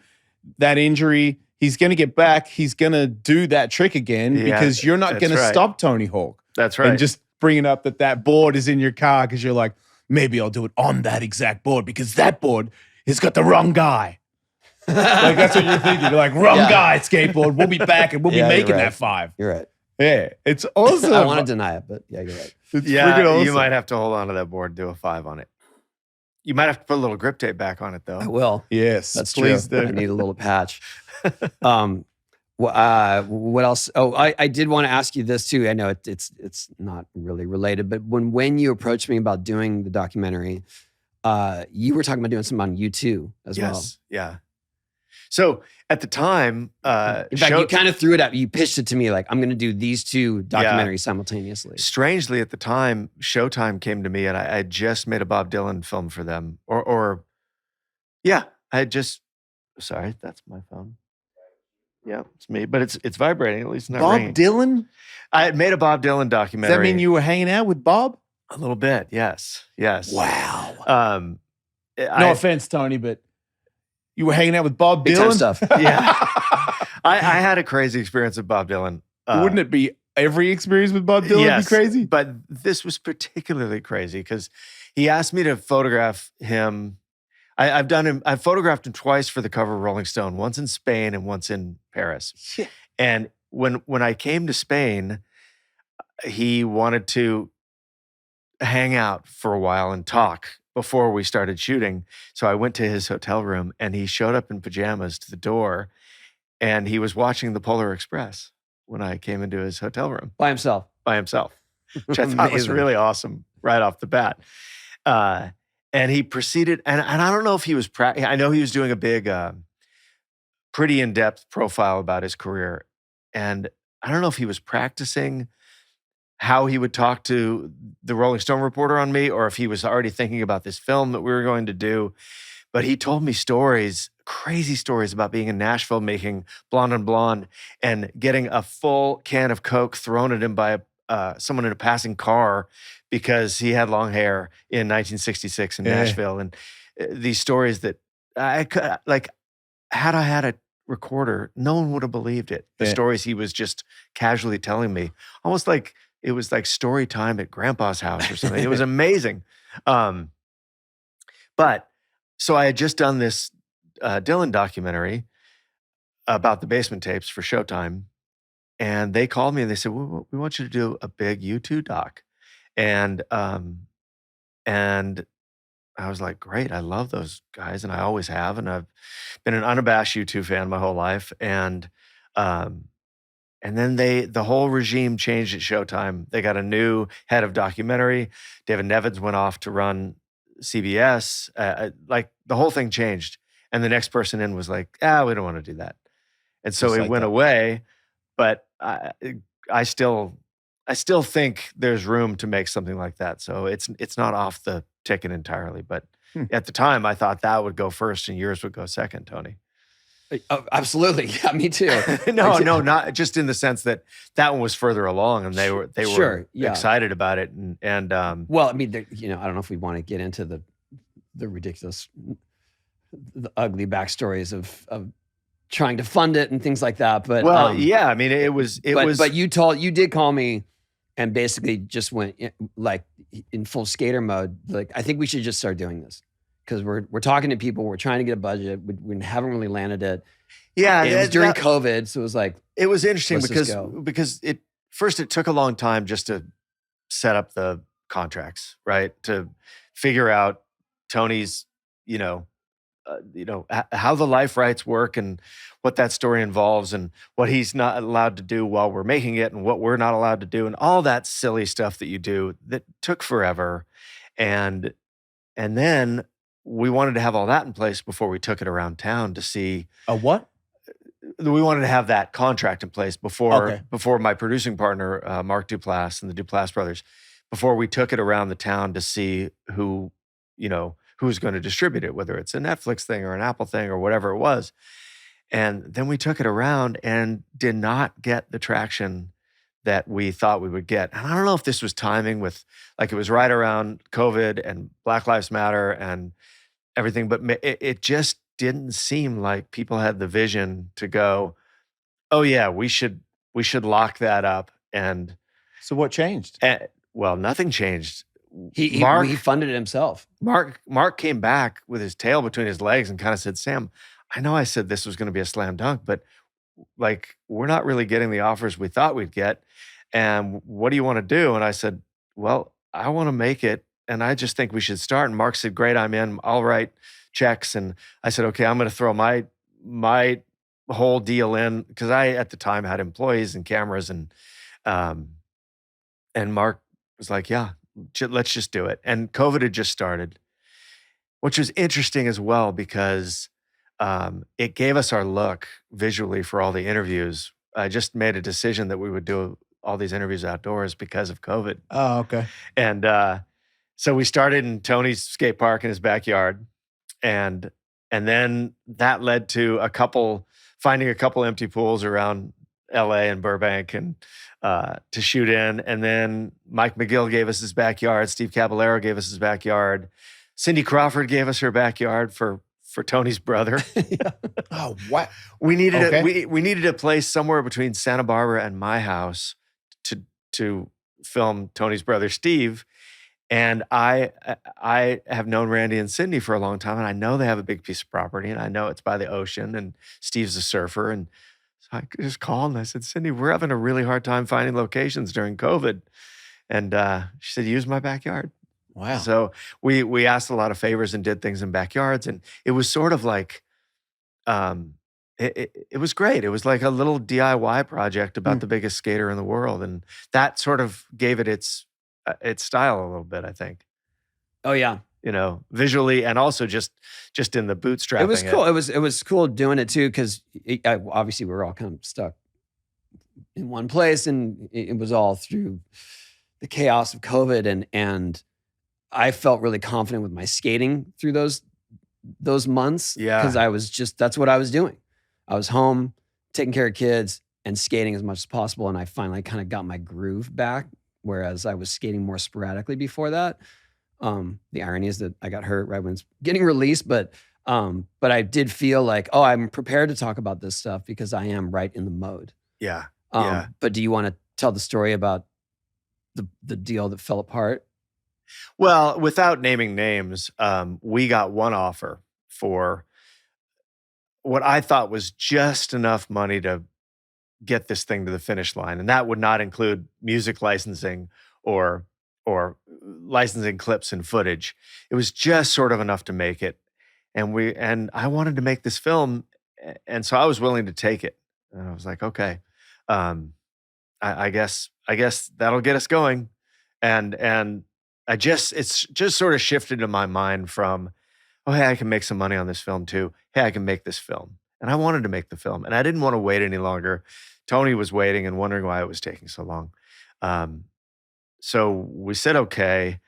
that injury, he's going to get back. He's going to do that trick again because you're not going to stop Tony Hawk. That's right. And just bringing up that board is in your car because you're like, maybe I'll do it on that exact board because that board has got the wrong guy. Like, that's what you're thinking. You're like, wrong guy, skateboard. We'll be back and we'll be making that 5. You're right. Yeah, it's awesome. I want to deny it, but yeah, you're right. It's awesome. You might have to hold on to that board, do a 5 on it. You might have to put a little grip tape back on it, though. I will. Yes, that's please true. do. I need a little patch. What else? Oh, I did want to ask you this too. I know it's not really related, but when you approached me about doing the documentary, you were talking about doing something on U2 as well. Yes, yeah. So at the time, in fact, you kind of threw it out. You pitched it to me like, I'm going to do these 2 documentaries simultaneously. Strangely, at the time, Showtime came to me, and I had just made a Bob Dylan film for them. I had just. Sorry, that's my phone. Yeah, it's me, but it's vibrating. At least not Bob ringing. Dylan? I had made a Bob Dylan documentary. Does that mean you were hanging out with Bob? A little bit, yes. Wow. No offense, Tony, but you were hanging out with Bob Big Dylan? time stuff. Yeah. I had a crazy experience with Bob Dylan. Wouldn't it be every experience with Bob Dylan yes, be crazy? But this was particularly crazy because he asked me to photograph him. I've photographed him twice for the cover of Rolling Stone, once in Spain and once in Paris. Yeah. And when I came to Spain, he wanted to hang out for a while and talk before we started shooting. So I went to his hotel room and he showed up in pajamas to the door and he was watching the Polar Express when I came into his hotel room. By himself. Which I thought was really awesome right off the bat. And he proceeded, and I don't know if he was, I know he was doing a big, pretty in-depth profile about his career. And I don't know if he was practicing how he would talk to the Rolling Stone reporter on me, or if he was already thinking about this film that we were going to do. But he told me stories, crazy stories about being in Nashville making Blonde on Blonde and getting a full can of Coke thrown at him by someone in a passing car because he had long hair in 1966 in Nashville. And these stories that I could, like, had I had a recorder, no one would have believed it. The stories he was just casually telling me, almost like it was like story time at Grandpa's house or something. It was amazing. But so I had just done this Dylan documentary about the basement tapes for Showtime. And they called me and they said, we want you to do a big U2 doc. And I was like, great, I love those guys and I always have. And I've been an unabashed U2 fan my whole life. And then the whole regime changed at Showtime. They got a new head of documentary. David Nevins went off to run CBS. Like the whole thing changed. And the next person in was like, we don't want to do that. And so it went away. But I still think there's room to make something like that. So it's not off the ticket entirely. But at the time, I thought that would go first and yours would go second, Tony. Oh, absolutely. Yeah, me too. No, not just in the sense that one was further along and they were excited about it. And well, I mean, I don't know if we want to get into the ridiculous, the ugly backstories of trying to fund it and things like that. But yeah, I mean, it was. But you did call me, and basically just went like in full skater mode. Like, I think we should just start doing this because we're talking to people. We're trying to get a budget. We haven't really landed it. Yeah, it was during COVID, so it was like it was interesting because it took a long time just to set up the contracts, right? To figure out Tony's, how the life rights work and what that story involves and what he's not allowed to do while we're making it and what we're not allowed to do and all that silly stuff that you do that took forever. And then we wanted to have all that in place before we took it around town to see. A what? We wanted to have that contract in place before my producing partner, Mark Duplass and the Duplass brothers, before we took it around the town to see who, who's going to distribute it, whether it's a Netflix thing or an Apple thing or whatever it was. And then we took it around and did not get the traction that we thought we would get. And I don't know if this was timing with, like, it was right around COVID and Black Lives Matter and everything, but it just didn't seem like people had the vision to go, oh yeah, we should lock that up. And so what changed? Well, nothing changed. He funded it himself. Mark came back with his tail between his legs and kind of said, Sam, I know I said this was going to be a slam dunk, but like, we're not really getting the offers we thought we'd get. And what do you want to do? And I said, well, I want to make it. And I just think we should start. And Mark said, great, I'm in. I'll write checks. And I said, okay, I'm going to throw my whole deal in, because I, at the time, had employees and cameras. And Mark was like, yeah, let's just do it. And COVID had just started, which was interesting as well, because it gave us our look visually for all the interviews. I just made a decision that we would do all these interviews outdoors because of COVID. Oh, okay. And so we started in Tony's skate park in his backyard. And then that led to finding a couple empty pools around LA and Burbank and to shoot in. And then Mike McGill gave us his backyard. Steve Caballero gave us his backyard. Cindy Crawford gave us her backyard for Tony's brother. Yeah. Oh, what? We needed we needed a place somewhere between Santa Barbara and my house to film Tony's brother Steve. And I have known Randy and Cindy for a long time, and I know they have a big piece of property, and I know it's by the ocean, and Steve's a surfer. And so I just called and I said, Cindy, we're having a really hard time finding locations during COVID. And she said, use my backyard. Wow. So we asked a lot of favors and did things in backyards, and it was sort of like, it was great. It was like a little DIY project about the biggest skater in the world, and that sort of gave it its style a little bit, I think. Oh yeah, visually, and also just in the bootstrapping. It was cool. It was cool doing it too, because obviously we were all kind of stuck in one place, and it was all through the chaos of COVID, and I felt really confident with my skating through those months. Yeah. Because that's what I was doing. I was home, taking care of kids and skating as much as possible. And I finally kind of got my groove back, whereas I was skating more sporadically before that. The irony is that I got hurt right when it's getting released, but I did feel like, oh, I'm prepared to talk about this stuff because I am right in the mode. Yeah. But do you want to tell the story about the deal that fell apart? Well, without naming names, we got one offer for what I thought was just enough money to get this thing to the finish line. And that would not include music licensing or licensing clips and footage. It was just sort of enough to make it. And I wanted to make this film. And so I was willing to take it. And I was like, okay, I guess that'll get us going. And it's just sort of shifted in my mind from, oh, hey, I can make some money on this film too. Hey, I can make this film. And I wanted to make the film, and I didn't want to wait any longer. Tony was waiting and wondering why it was taking so long. So we said, okay,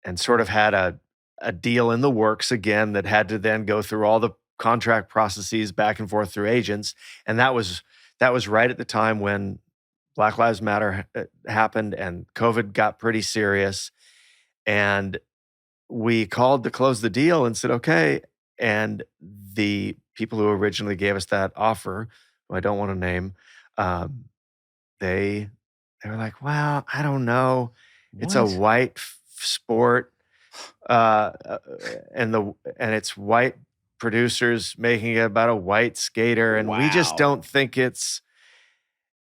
and sort of had a deal in the works again that had to then go through all the contract processes back and forth through agents. And that was right at the time when Black Lives Matter happened and COVID got pretty serious. And we called to close the deal and said, okay. And the people who originally gave us that offer, who I don't want to name, they were like, well, I don't know. What? It's a white sport, and it's white producers making it about a white skater, and we just don't think it's.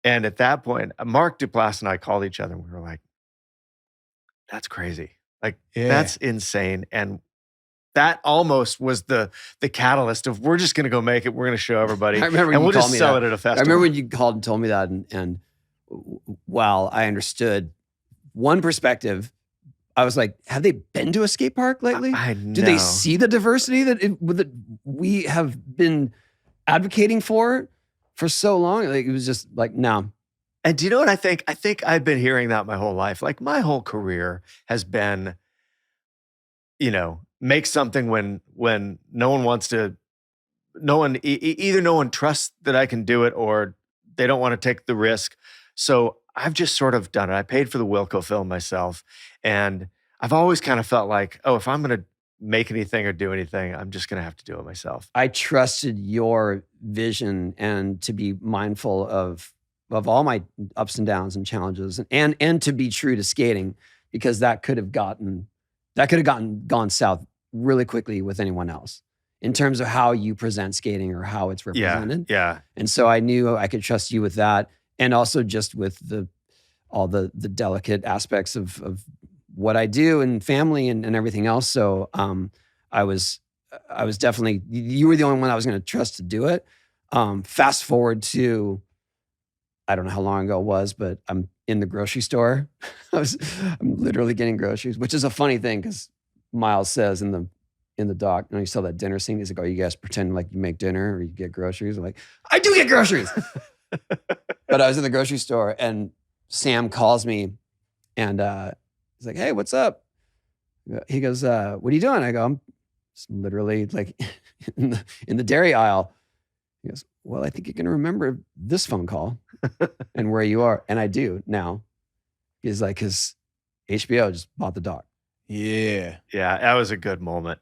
And at that point, Mark Duplass and I called each other and we were like, that's crazy. Like, that's insane. And that almost was the catalyst of, we're just going to go make it. We're going to show everybody. I remember and we'll just sell it at a festival. I remember when you called and told me that. And while I understood one perspective, I was like, have they been to a skate park lately? I know. Do they see the diversity that we have been advocating for so long? Like, it was just like, no, And do you know what I think? I think I've been hearing that my whole life. Like my whole career has been, make something when no one wants to, either no one trusts that I can do it or they don't want to take the risk. So I've just sort of done it. I paid for the Wilco film myself. And I've always kind of felt like, oh, if I'm going to make anything or do anything, I'm just going to have to do it myself. I trusted your vision and to be mindful of all my ups and downs and challenges and to be true to skating, because that could have gone south really quickly with anyone else in terms of how you present skating or how it's represented. Yeah. And so I knew I could trust you with that. And also just with all the delicate aspects of what I do and family and everything else. So I was definitely, you were the only one I was going to trust to do it. Fast forward to, I don't know how long ago it was, but I'm in the grocery store. I'm literally getting groceries, which is a funny thing because Miles says in the doc, you saw that dinner scene. He's like, "Oh, you guys pretend like you make dinner or you get groceries?" I'm like, "I do get groceries." But I was in the grocery store and Sam calls me and he's like, "Hey, what's up?" He goes, "What are you doing?" I go, "I'm literally like in the dairy aisle." He goes, "Well, I think you're going to remember this phone call and where you are." And I do now. He's like, because HBO just bought the doc. Yeah. Yeah, that was a good moment.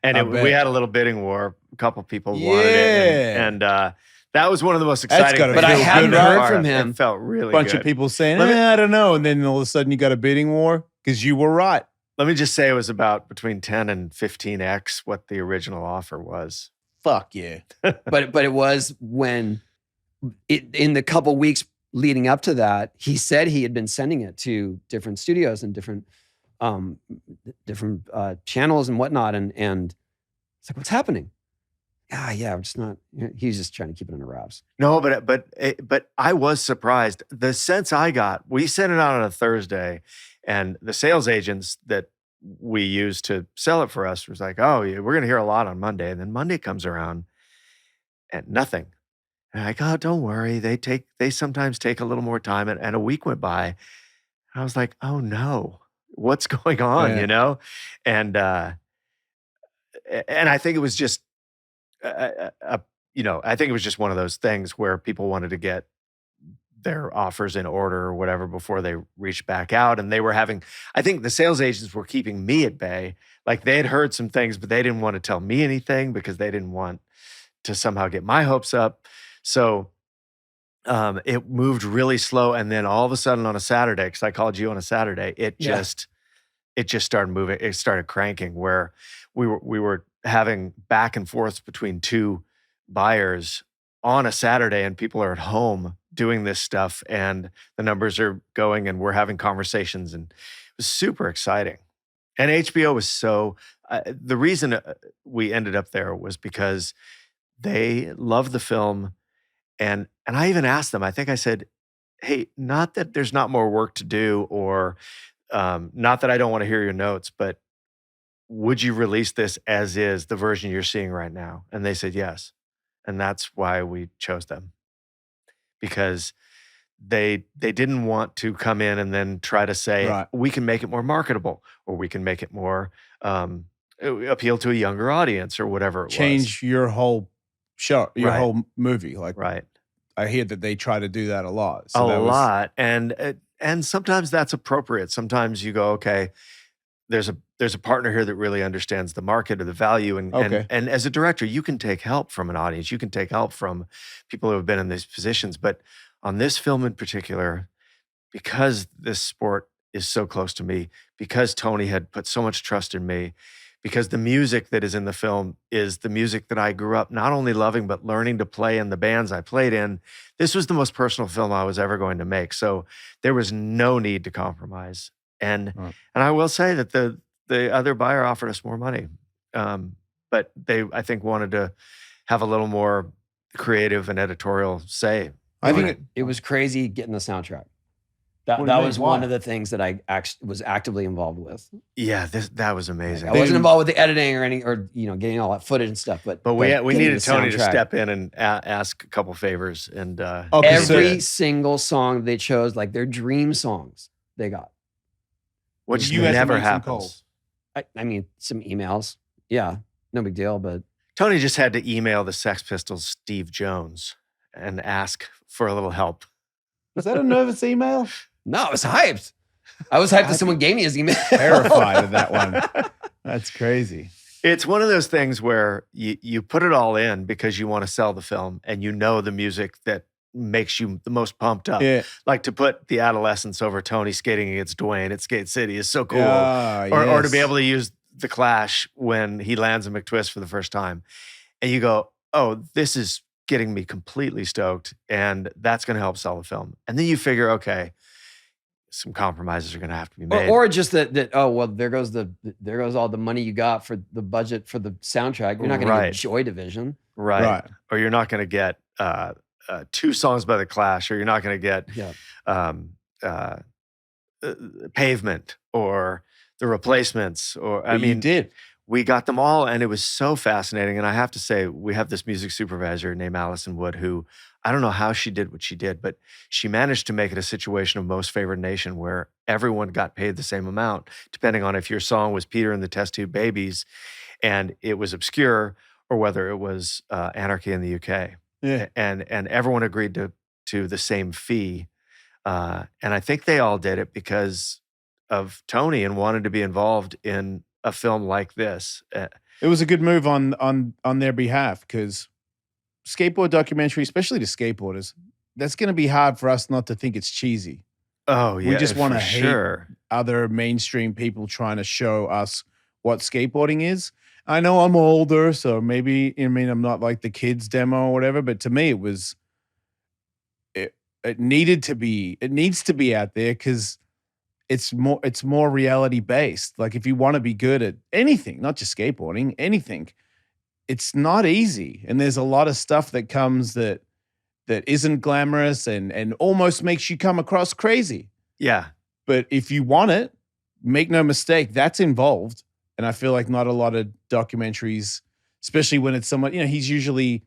And bet. we had a little bidding war. A couple people wanted it. And that was one of the most exciting things. But I hadn't heard from him. It felt really Bunch good. of people saying, I don't know. And then all of a sudden you got a bidding war because you were right. Let me just say it was about between 10 and 15x what the original offer was. Fuck yeah. But it was when, in the couple weeks leading up to that, he said he had been sending it to different studios and different channels and whatnot. And it's like, what's happening? Yeah, we're just not. He's just trying to keep it under wraps. No, but I was surprised. The sense I got, we sent it out on a Thursday, and the sales agents that we used to sell it for us was like, "Oh, yeah, we're going to hear a lot on Monday." And then Monday comes around, and nothing. And I go, "Oh, don't worry. They sometimes take a little more time." And a week went by. And I was like, "Oh no, what's going on?" Yeah. And I think it was just. I think it was just one of those things where people wanted to get their offers in order or whatever before they reached back out. And I think the sales agents were keeping me at bay. Like they had heard some things, but they didn't want to tell me anything because they didn't want to somehow get my hopes up. So it moved really slow. And then all of a sudden on a Saturday, because I called you on a Saturday, it just started moving. It started cranking where we were having back and forth between two buyers on a Saturday, and people are at home doing this stuff, and the numbers are going, and we're having conversations, and it was super exciting. And HBO was the reason we ended up there was because they loved the film, and I even asked them. I think I said, "Hey, not that there's not more work to do, or not that I don't want to hear your notes, but would you release this as is, the version you're seeing right now?" And they said yes. And that's why we chose them. Because they didn't want to come in and then try to say, Right. we can make it more marketable, or we can make it more appeal to a younger audience, or whatever it was. Change your whole show, your Right. whole movie. Like, Right. I hear that they try to do that a lot. A lot. And sometimes that's appropriate. Sometimes you go, okay, there's a partner here that really understands the market or the value. And as a director, you can take help from an audience. You can take help from people who have been in these positions. But on this film in particular, because this sport is so close to me, because Tony had put so much trust in me, because the music that is in the film is the music that I grew up not only loving, but learning to play in the bands I played in, this was the most personal film I was ever going to make. So there was no need to compromise. And I will say that the other buyer offered us more money, but they, I think, wanted to have a little more creative and editorial say. I think it was crazy getting the soundtrack. That was one of the things that I actually was actively involved with. Yeah, that was amazing. I wasn't involved with the editing or getting all that footage and stuff, but we needed Tony to step in and ask a couple favors, and every single song they chose, like their dream songs, they got. Which never happens. I mean, some emails. Yeah, no big deal, but Tony just had to email the Sex Pistols' Steve Jones and ask for a little help. Was that a nervous email? No, I was hyped. I was hyped that someone gave me his email. Terrified of that one. That's crazy. It's one of those things where you put it all in because you want to sell the film and you know the music that makes you the most pumped up. Yeah. Like to put The Adolescents over Tony skating against Dwayne at Skate City is so cool. Or to be able to use The Clash when he lands a McTwist for the first time. And you go, oh, this is getting me completely stoked, and that's going to help sell the film. And then you figure, okay, some compromises are going to have to be made, or just that. Oh well, there goes all the money you got for the budget for the soundtrack. You're not going to get Joy Division, right? Or you're not going to get 2 songs by The Clash, or you're not going to get Pavement or The Replacements, or you did. We got them all, and it was so fascinating. And I have to say, we have this music supervisor named Allison Wood, who I don't know how she did what she did, but she managed to make it a situation of most favored nation where everyone got paid the same amount, depending on if your song was Peter and the Test Tube Babies and it was obscure, or whether it was Anarchy in the UK. Yeah. And everyone agreed to the same fee. And I think they all did it because of Tony and wanted to be involved in a film like this. It was a good move on their behalf, because skateboard documentary, especially to skateboarders, that's going to be hard for us not to think it's cheesy. Oh, yeah. We just want to hate other mainstream people trying to show us what skateboarding is. I know I'm older, so maybe, I'm not like the kids demo or whatever, but to me it needs to be out there, because it's more reality based. Like if you want to be good at anything, not just skateboarding, anything, it's not easy. And there's a lot of stuff that comes that isn't glamorous and almost makes you come across crazy. Yeah. But if you want it, make no mistake, that's involved. And I feel like not a lot of documentaries, especially when it's someone, he's usually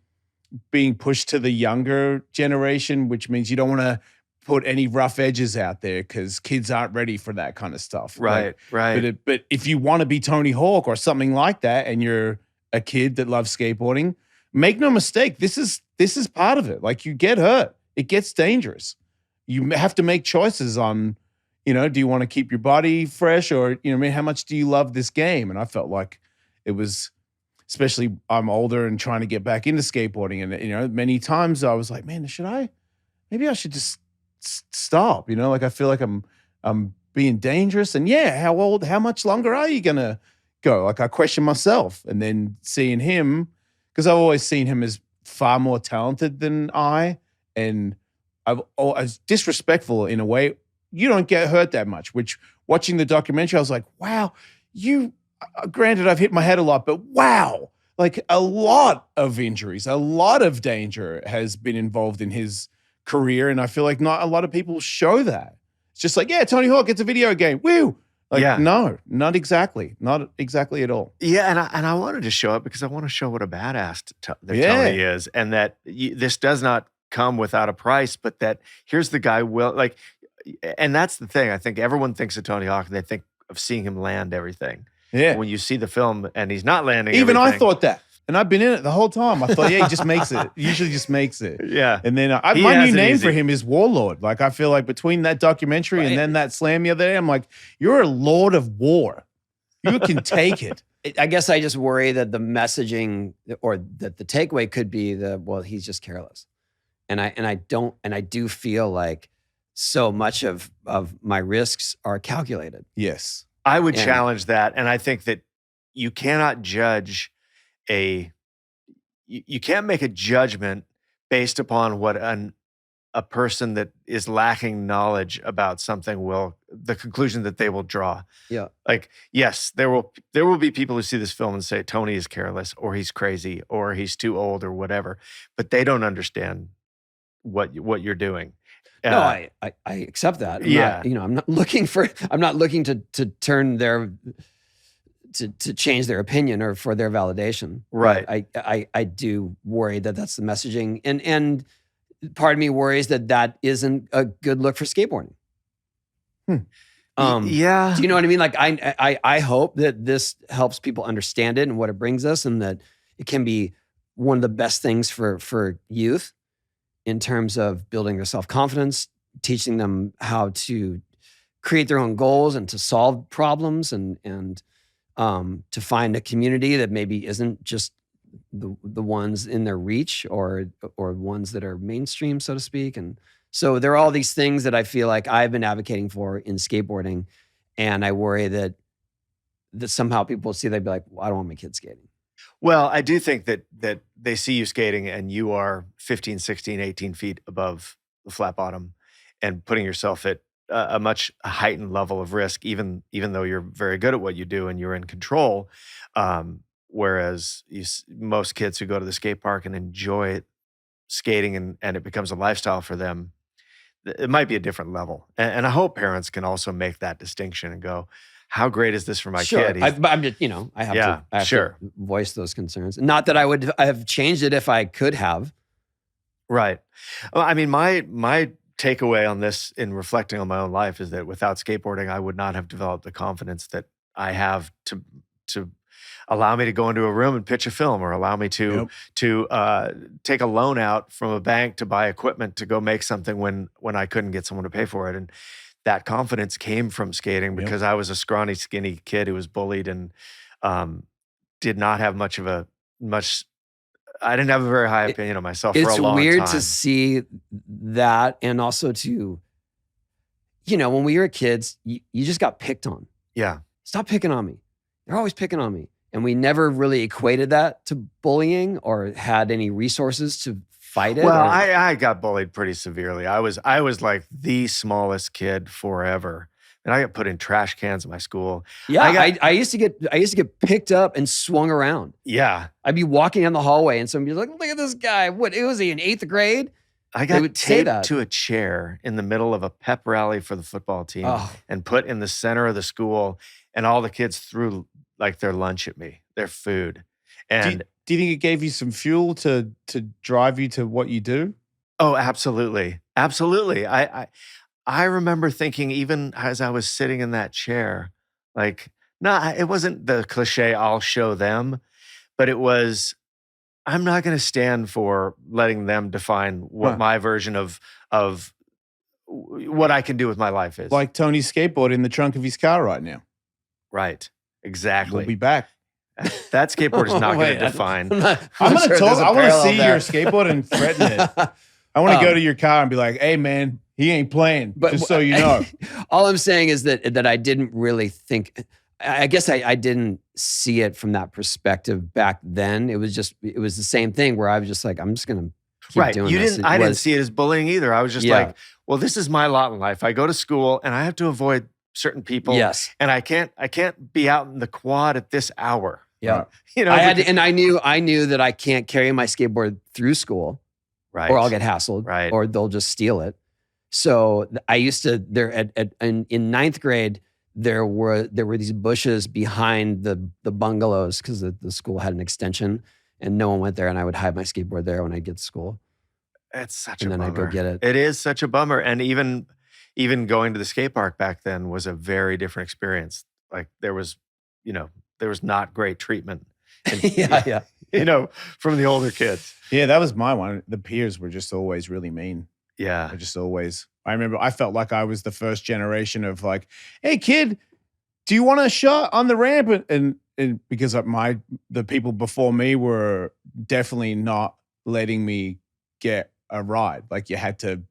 being pushed to the younger generation, which means you don't want to put any rough edges out there because kids aren't ready for that kind of stuff. Right. But if you want to be Tony Hawk or something like that, and you're a kid that loves skateboarding, make no mistake, this is part of it. Like, you get hurt, it gets dangerous. You have to make choices on, do you want to keep your body fresh, or how much do you love this game? And I felt like it was, especially I'm older and trying to get back into skateboarding, and many times I was like, man, maybe I should just stop, like I feel like I'm being dangerous. And how much longer are you gonna go? Like, I question myself. And then seeing him, because I've always seen him as far more talented than I, and I was disrespectful in a way. You don't get hurt that much, which watching the documentary, I was like, wow, granted I've hit my head a lot, but wow, like a lot of injuries, a lot of danger has been involved in his career. And I feel like not a lot of people show that. It's just like, Tony Hawk, it's a video game. Woo. Like, no, not exactly at all. Yeah. And I wanted to show it because I want to show what a badass Tony is. And that this does not come without a price, but that here's the guy and that's the thing. I think everyone thinks of Tony Hawk and they think of seeing him land everything. Yeah. When you see the film and he's not landing Even everything. I thought that. And I've been in it the whole time. I thought, he just makes it. Usually just makes it. Yeah. And then my new name for him is Warlord. Like, I feel like between that documentary and then that slam the other day, I'm like, you're a Lord of War. You can take it. I guess I just worry that the messaging, or that the takeaway could be he's just careless. And I do feel like so much of my risks are calculated. Yes. I would challenge that. And I think that you cannot judge you can't make a judgment based upon what a person that is lacking knowledge about something the conclusion that they will draw. Yeah. Like, yes, there will be people who see this film and say Tony is careless, or he's crazy, or he's too old, or whatever, but they don't understand what you're doing. No, I accept that. I'm not looking to turn to change their opinion or for their validation. Right. But I do worry that that's the messaging. And part of me worries that isn't a good look for skateboarding. Yeah. Do you know what I mean? Like I hope that this helps people understand it and what it brings us, and that it can be one of the best things for youth in terms of building their self-confidence, teaching them how to create their own goals and to solve problems and to find a community that maybe isn't just the ones in their reach or ones that are mainstream, so to speak. And so there are all these things that I feel like I've been advocating for in skateboarding, and I worry that somehow people see, they'd be like, well, I don't want my kids skating. Well, I do think that they see you skating and you are 15, 16, 18 feet above the flat bottom and putting yourself at a much heightened level of risk, even though you're very good at what you do and you're in control. Whereas most kids who go to the skate park and enjoy skating and it becomes a lifestyle for them, it might be a different level. And I hope parents can also make that distinction and go, how great is this for my kid? I'm just, I have to voice those concerns. Not that I would have changed it if I could have. Right. Well, I mean, my takeaway on this in reflecting on my own life is that without skateboarding, I would not have developed the confidence that I have to allow me to go into a room and pitch a film, or allow me to take a loan out from a bank to buy equipment to go make something when I couldn't get someone to pay for it. And that confidence came from skating because I was a scrawny, skinny kid who was bullied and did not have I didn't have a very high opinion of myself for a long time. It's weird to see that, and also to, when we were kids, you just got picked on. Yeah. Stop picking on me. They're always picking on me. And we never really equated that to bullying or had any resources to fight it. Well, I got bullied pretty severely. I was like the smallest kid forever. And I got put in trash cans at my school. Yeah, I used to get picked up and swung around. Yeah. I'd be walking down the hallway and somebody's like, look at this guy. What was he in 8th grade? I got taped to a chair in the middle of a pep rally for the football team and put in the center of the school, and all the kids threw like their lunch at me, their food. And do you think it gave you some fuel to drive you to what you do? Oh, absolutely. Absolutely. I remember thinking, even as I was sitting in that chair, like, it wasn't the cliche, I'll show them, but it was, I'm not going to stand for letting them define what my version of what I can do with my life is. Like Tony's skateboard in the trunk of his car right now. Right. Exactly. We'll be back. That skateboard is not going to define. I'm going to talk. I want to see your skateboard and threaten it. I want to go to your car and be like, hey, man, he ain't playing, just so you know. All I'm saying is that I didn't really think, I guess I didn't see it from that perspective back then. It was the same thing where I was just like, I'm just going to keep doing this. I didn't see it as bullying either. I was just like, well, this is my lot in life. I go to school and I have to avoid certain people. Yes. And I can't be out in the quad at this hour. Yeah. I knew that I can't carry my skateboard through school. Right. Or I'll get hassled. Right. Or they'll just steal it. So I used to in 9th grade, there were these bushes behind the bungalows because the school had an extension and no one went there, and I would hide my skateboard there when I get to school. It's such a bummer. And then I'd go get it. It is such a bummer. And even going to the skate park back then was a very different experience. Like there was not great treatment. And, from the older kids. Yeah, that was my one. The peers were just always really mean. Yeah. I remember I felt like I was the first generation of like, hey kid, do you want a shot on the ramp? And because the people before me were definitely not letting me get a ride. Like you had to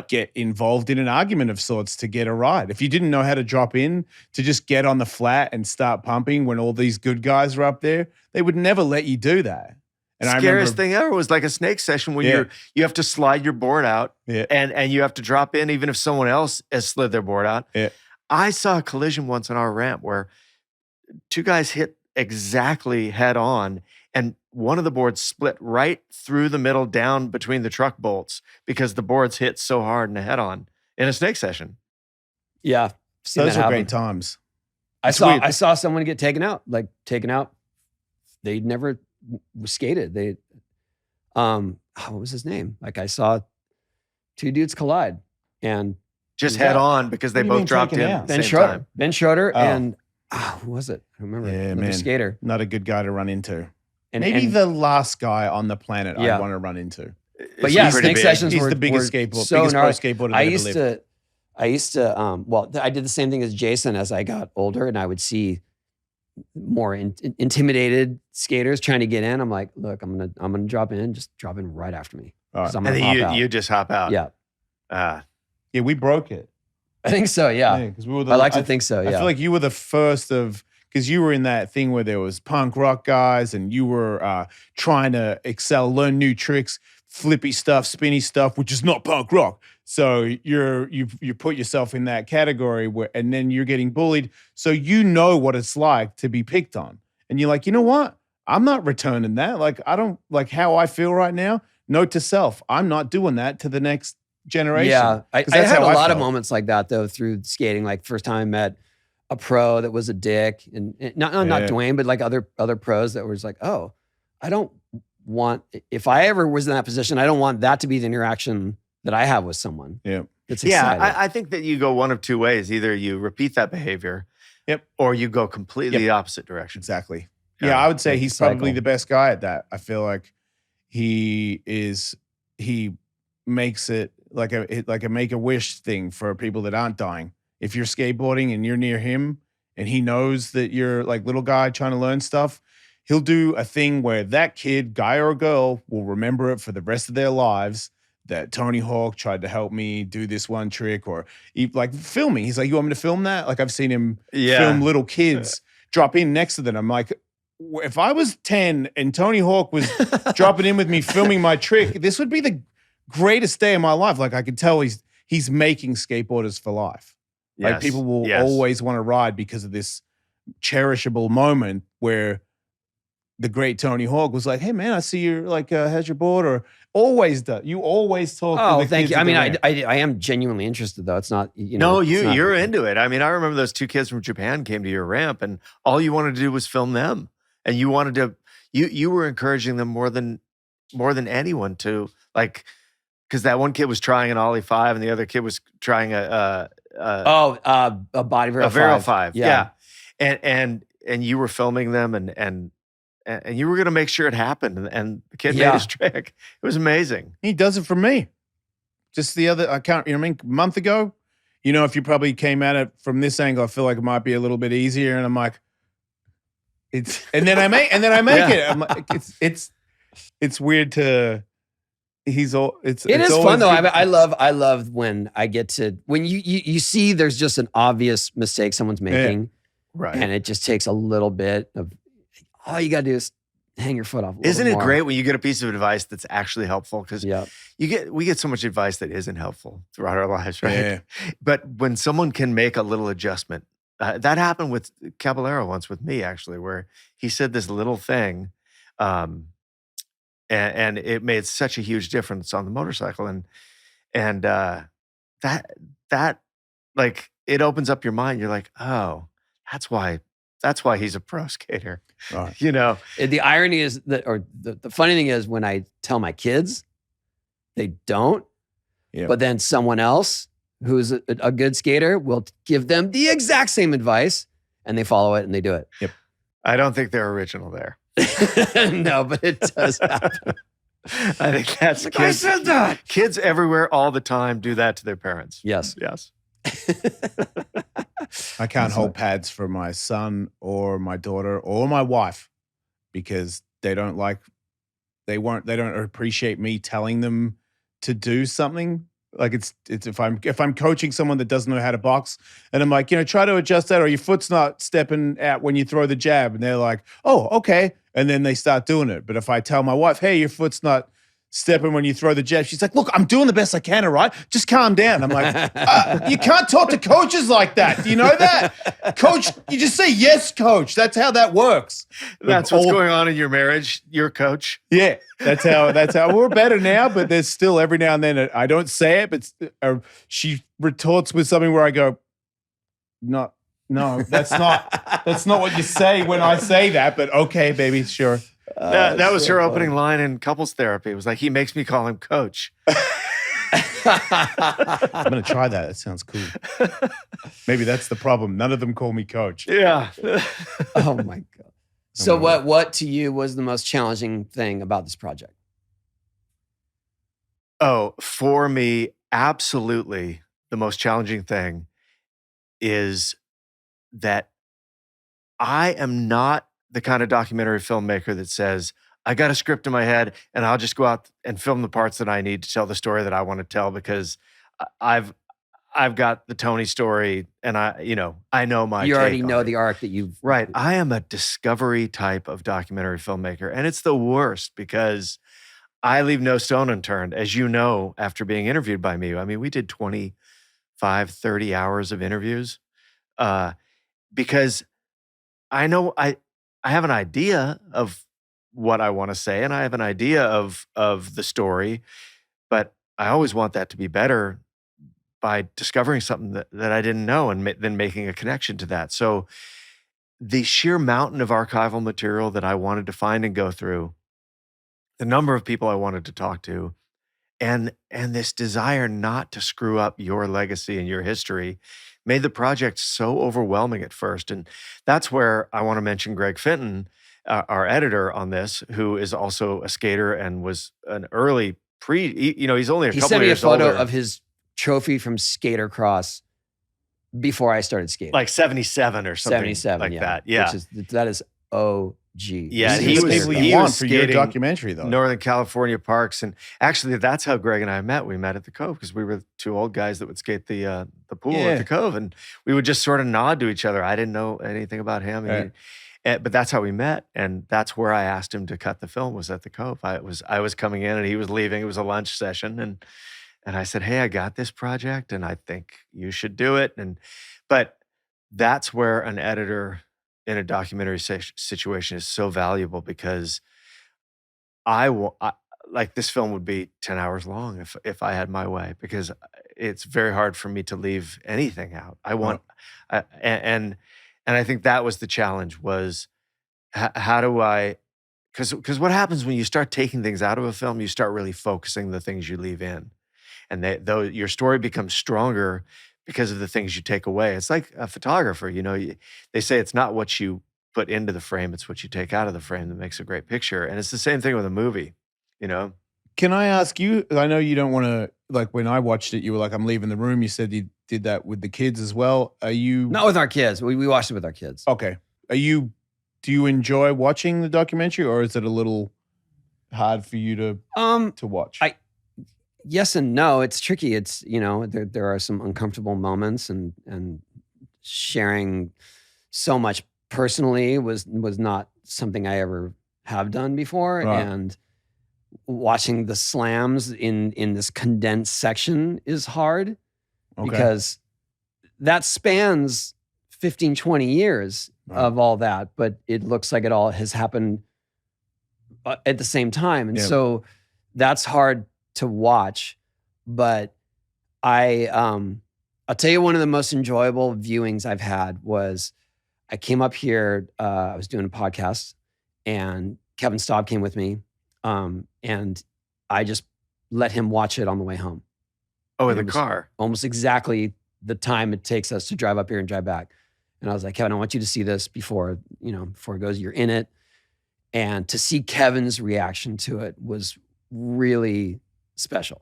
get involved in an argument of sorts to get a ride. If you didn't know how to drop in, to just get on the flat and start pumping when all these good guys were up there, they would never let you do that. And Scariest thing ever was like a snake session when you have to slide your board out and you have to drop in even if someone else has slid their board out. Yeah. I saw a collision once on our ramp where two guys hit exactly head on and one of the boards split right through the middle down between the truck bolts because the boards hit so hard in a head-on in a snake session. Yeah. Those are great times. I saw someone get taken out. They never skated. They, what was his name? Like I saw two dudes collide and just head on because they both dropped in at the same time. Ben Schroeder and who was it? I don't remember. Yeah, another skater. Not a good guy to run into. Maybe the last guy on the planet I want to run into. But yeah, snake sessions He's were the biggest skateboard, so biggest pro skateboarder I that used ever lived. I did the same thing as Jason as I got older, and I would see more intimidated skaters trying to get in. I'm like, look, I'm gonna drop in. Just drop in right after me. All right. And then you just hop out. Yeah. Yeah, we broke it. I think so. Yeah. Because we were. I like to think so. Yeah. I feel like you were the first of. Because you were in that thing where there was punk rock guys and you were trying to excel, learn new tricks, flippy stuff, spinny stuff, which is not punk rock. So you put yourself in that category and then you're getting bullied. So you know what it's like to be picked on. And you're like, you know what? I'm not returning that. Like, I don't like how I feel right now. Note to self, I'm not doing that to the next generation. Yeah. I had a lot of moments like that though through skating. Like first time I met a pro that was a dick, and not Dwayne, but like other pros that was like, oh, I don't want, if I ever was in that position, I don't want that to be the interaction that I have with someone. Yeah. It's exciting. I think that you go one of two ways. Either you repeat that behavior, or you go completely the opposite direction. Exactly. Yeah, I would say he's probably the best guy at that. I feel like he makes it like a make-a-wish thing for people that aren't dying. If you're skateboarding and you're near him and he knows that you're like little guy trying to learn stuff, he'll do a thing where that kid, guy or girl, will remember it for the rest of their lives that Tony Hawk tried to help me do this one trick, or like filming. He's like, you want me to film that? Like I've seen him film little kids drop in next to them. I'm like, if I was 10 and Tony Hawk was dropping in with me filming my trick, this would be the greatest day of my life. Like I could tell he's making skateboarders for life. Yes. Like people will always want to ride because of this cherishable moment where the great Tony Hawk was like, "Hey man, I see you're like, how's your board?" Or always does. You always talk. Oh, to the thank kids you. I mean, at the ramp. I am genuinely interested though. It's not, No, you're into it. I mean, I remember those two kids from Japan came to your ramp, and all you wanted to do was film them, and you wanted to. You were encouraging them more than anyone to like, because that one kid was trying an Ollie 5, and the other kid was trying a body Vero 5. Vero 5. Yeah. And you were filming them and you were going to make sure it happened. And the kid made his trick. It was amazing. He does it for me. Just the other, month ago, if you probably came at it from this angle, I feel like it might be a little bit easier. And I'm like, and then I make it. I'm like, it's weird to, it is fun though. I love when I get to, when you see there's just an obvious mistake someone's making, right? And it just takes a little bit of, all you gotta do is hang your foot off. Isn't it great when you get a piece of advice that's actually helpful? Because we get so much advice that isn't helpful throughout our lives, right? Yeah. But when someone can make a little adjustment, that happened with Caballero once with me actually, where he said this little thing. And it made such a huge difference on the motorcycle, and that like it opens up your mind. You're like, oh, that's why he's a pro skater. Right. The irony is that, or the funny thing is, when I tell my kids, they don't. Yep. But then someone else who's a good skater will give them the exact same advice, and they follow it and they do it. Yep. I don't think they're original there. No, but it does happen. I think that's like, I said that. Kids everywhere all the time do that to their parents. Yes. I can't hold pads for my son or my daughter or my wife because they don't appreciate me telling them to do something. Like it's if I'm coaching someone that doesn't know how to box and I'm like, try to adjust that, or your foot's not stepping out when you throw the jab, and they're like, oh, okay. And then they start doing it. But if I tell my wife, hey, your foot's not stepping when you throw the jab. She's like, look, I'm doing the best I can, all right? Just calm down. I'm like, you can't talk to coaches like that. Do you know that? Coach, you just say, yes, coach. That's how that works. That's what's going on in your marriage, your coach. Yeah, that's how we're better now, but there's still every now and then, I don't say it, but she retorts with something where I go, no, that's not what you say when I say that, but okay, baby, sure. That was her opening line in couples therapy. It was like, he makes me call him coach. I'm going to try that. That sounds cool. Maybe that's the problem. None of them call me coach. Yeah. Oh my God. So what to you was the most challenging thing about this project? Oh, for me, absolutely the most challenging thing is that I am not the kind of documentary filmmaker that says, I got a script in my head and I'll just go out and film the parts that I need to tell the story that I want to tell because I've got the Tony story and I know my You already take know on the it. arc that you've... Right. I am a discovery type of documentary filmmaker, and it's the worst because I leave no stone unturned, as you know, after being interviewed by me. I mean, we did 25, 30 hours of interviews because I know I have an idea of what I want to say, and I have an idea of the story, but I always want that to be better by discovering something that I didn't know and then making a connection to that. So the sheer mountain of archival material that I wanted to find and go through, the number of people I wanted to talk to, and this desire not to screw up your legacy and your history made the project so overwhelming at first. And that's where I want to mention Greg Fenton, our editor on this, who is also a skater and was an early he's only a couple of years older. He sent me a photo of his trophy from Skater Cross before I started skating. Like 77 or something 77, like that. Yeah. That is OG. Yeah, he was for your documentary, though. Northern California parks. And actually, that's how Greg and I met. We met at the Cove because we were two old guys that would skate the pool at the Cove. And we would just sort of nod to each other. I didn't know anything about him. Right. But that's how we met. And that's where I asked him to cut the film, was at the Cove. I was coming in and he was leaving. It was a lunch session. And I said, hey, I got this project and I think you should do it. But that's where an editor in a documentary situation is so valuable, because like this film would be 10 hours long if I had my way, because it's very hard for me to leave anything out. And I think that was the challenge, was how do I, because what happens when you start taking things out of a film, you start really focusing the things you leave in. And though your story becomes stronger because of the things you take away. It's like a photographer, they say it's not what you put into the frame, it's what you take out of the frame that makes a great picture. And it's the same thing with a movie, Can I ask you, I know you don't want to, like when I watched it, you were like, I'm leaving the room. You said you did that with the kids as well. Are you? Not with our kids. We watched it with our kids. Okay. Do you enjoy watching the documentary, or is it a little hard for you to watch? Yes and no. It's tricky. It's, there are some uncomfortable moments, and sharing so much personally was not something I ever have done before. Right. And watching the slams in this condensed section is hard, because that spans 15, 20 years of all that, but it looks like it all has happened at the same time. And so that's hard to watch. But I'll tell you, one of the most enjoyable viewings I've had was, I came up here, I was doing a podcast, and Kevin Staub came with me, and I just let him watch it on the way home. Oh, in the car? Almost exactly the time it takes us to drive up here and drive back. And I was like, Kevin, I want you to see this before it goes, you're in it. And to see Kevin's reaction to it was really special.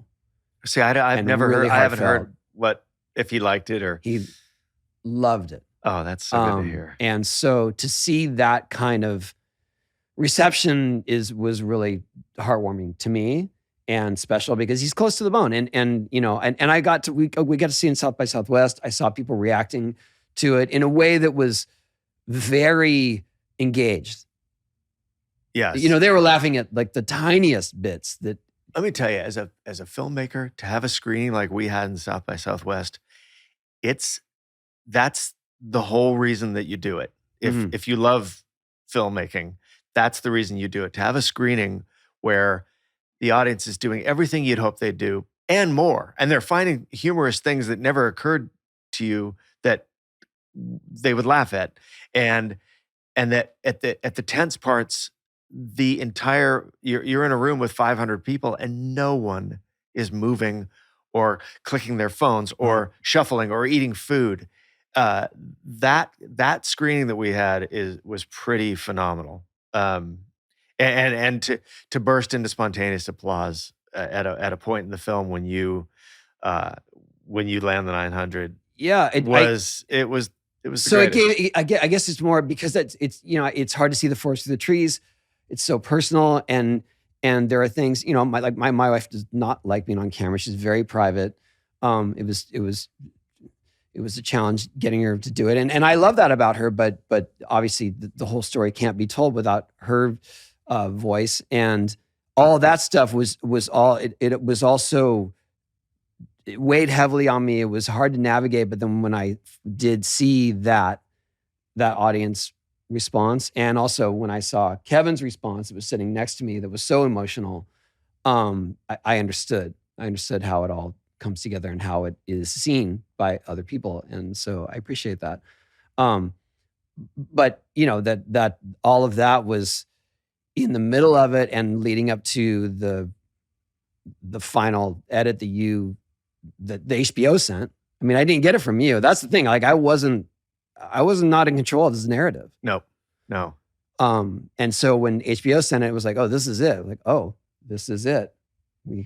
See, I've never heard, I haven't heard if he liked it or. He loved it. Oh, that's so good to hear. And so to see that kind of reception was really heartwarming to me and special, because he's close to the bone. And I got to, we got to see in South by Southwest, I saw people reacting to it in a way that was very engaged. Yes. They were laughing at like the tiniest bits that Let me tell you, as a filmmaker, to have a screening like we had in South by Southwest, it's that's the whole reason that you do it. If you love filmmaking, that's the reason you do it. To have a screening where the audience is doing everything you'd hope they'd do and more, and they're finding humorous things that never occurred to you that they would laugh at, and that at the tense parts, the entire you're in a room with 500 people and no one is moving or clicking their phones or shuffling or eating food. That screening that we had was pretty phenomenal. And to burst into spontaneous applause at a point in the film when you land the 900, it was so it gave. I guess it's more because it's it's hard to see the forest through the trees. It's so personal, and there are things, my wife does not like being on camera. She's very private. It was a challenge getting her to do it, and I love that about her. But obviously the whole story can't be told without her voice, and all that stuff was all. It was also, it weighed heavily on me. It was hard to navigate, but then when I did see that audience response, and also when I saw Kevin's response that was sitting next to me that was so emotional, I understood. I understood how it all comes together and how it is seen by other people, and so I appreciate that. But that all of that was in the middle of it and leading up to the final edit that the HBO sent. I mean, I didn't get it from you. That's the thing. Like I wasn't not in control of this narrative. No. And so when HBO sent it was like, oh, this is it. Like, oh, this is it. We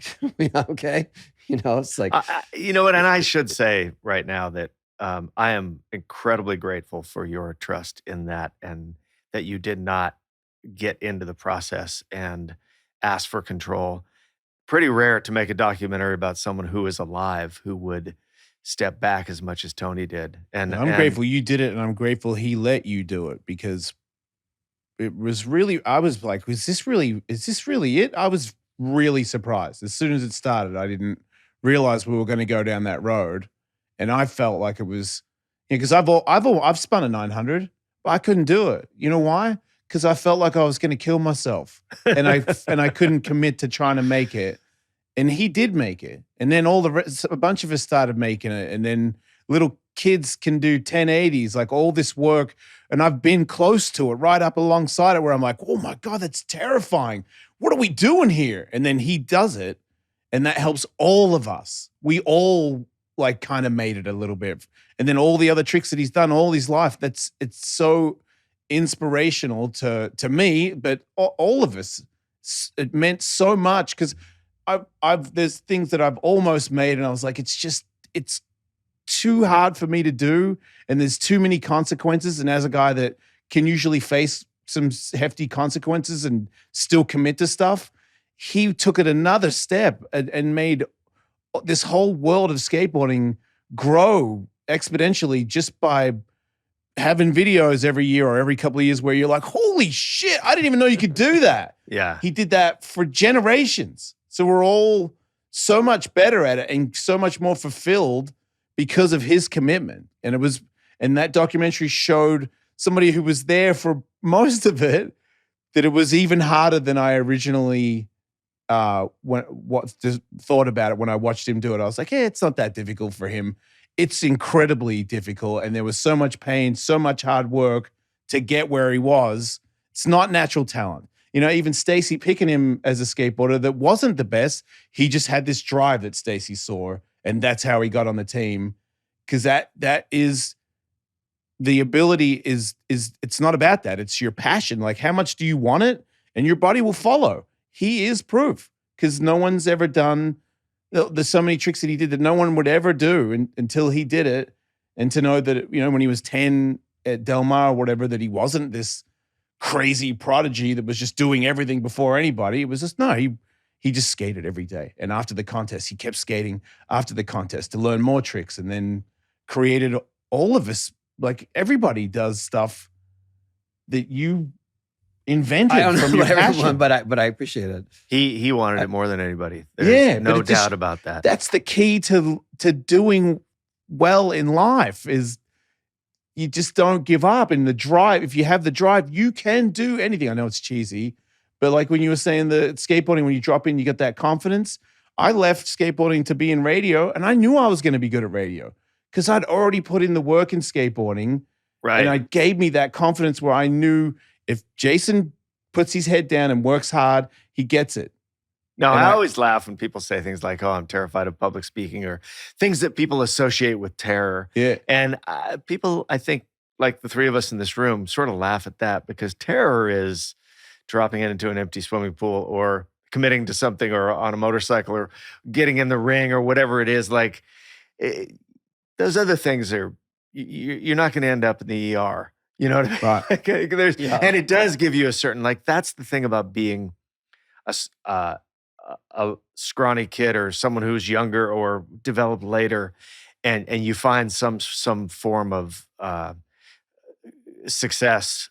okay. It's like, you know what? And I should say right now that I am incredibly grateful for your trust in that, and that you did not get into the process and ask for control. Pretty rare to make a documentary about someone who is alive who would step back as much as Tony did. And I'm grateful you did it, and I'm grateful he let you do it, because it was really, I was like, is this really it? I was really surprised. As soon as it started, I didn't realize we were going to go down that road. And I felt like it was, because I've spun a 900, but I couldn't do it. You know why? Because I felt like I was going to kill myself, and I couldn't commit to trying to make it. And he did make it. And then a bunch of us started making it. And then little kids can do 1080s, like all this work. And I've been close to it, right up alongside it, where I'm like, oh my God, that's terrifying. What are we doing here? And then he does it. And that helps all of us. We all like kind of made it a little bit. And then all the other tricks that he's done all his life, it's so inspirational to me, but all of us. It meant so much, because there's things that I've almost made, and I was like, it's too hard for me to do, and there's too many consequences. And as a guy that can usually face some hefty consequences and still commit to stuff, he took it another step and made this whole world of skateboarding grow exponentially just by having videos every year or every couple of years where you're like, holy shit, I didn't even know you could do that. Yeah. He did that for generations. So we're all so much better at it and so much more fulfilled because of his commitment. And that documentary showed somebody who was there for most of it that it was even harder than I originally thought about it when I watched him do it. I was like, hey, it's not that difficult for him. It's incredibly difficult. And there was so much pain, so much hard work to get where he was. It's not natural talent. Even Stacy picking him as a skateboarder that wasn't the best, he just had this drive that Stacy saw, and that's how he got on the team. Because that is the ability is it's not about that. It's your passion. Like, how much do you want it? And your body will follow. He is proof, because no one's ever done. There's so many tricks that he did that no one would ever do until he did it. And to know that, when he was 10 at Del Mar or whatever, that he wasn't this crazy prodigy that was just doing everything before anybody. It was just, no, he just skated every day. And after the contest, he kept skating after the contest to learn more tricks, and then created all of us. Like, everybody does stuff that you invented I don't know from your about everyone, passion. but I appreciate it. He wanted it more than anybody. There's no doubt about that. That's the key to doing well in life is you just don't give up. And the drive, if you have the drive, you can do anything. I know it's cheesy, but like when you were saying the skateboarding, when you drop in, you get that confidence. I left skateboarding to be in radio, and I knew I was going to be good at radio because I'd already put in the work in skateboarding. Right. And it gave me that confidence where I knew if Jason puts his head down and works hard, he gets it. No, I always laugh when people say things like, "Oh, I'm terrified of public speaking," or things that people associate with terror. Yeah. And people, I think, like the three of us in this room, sort of laugh at that because terror is dropping into an empty swimming pool or committing to something or on a motorcycle or getting in the ring or whatever it is. Like those other things are, you're not going to end up in the ER. You know what I mean? Right. And it does give you a certain, like, that's the thing about being a scrawny kid or someone who's younger or developed later, and you find some form of success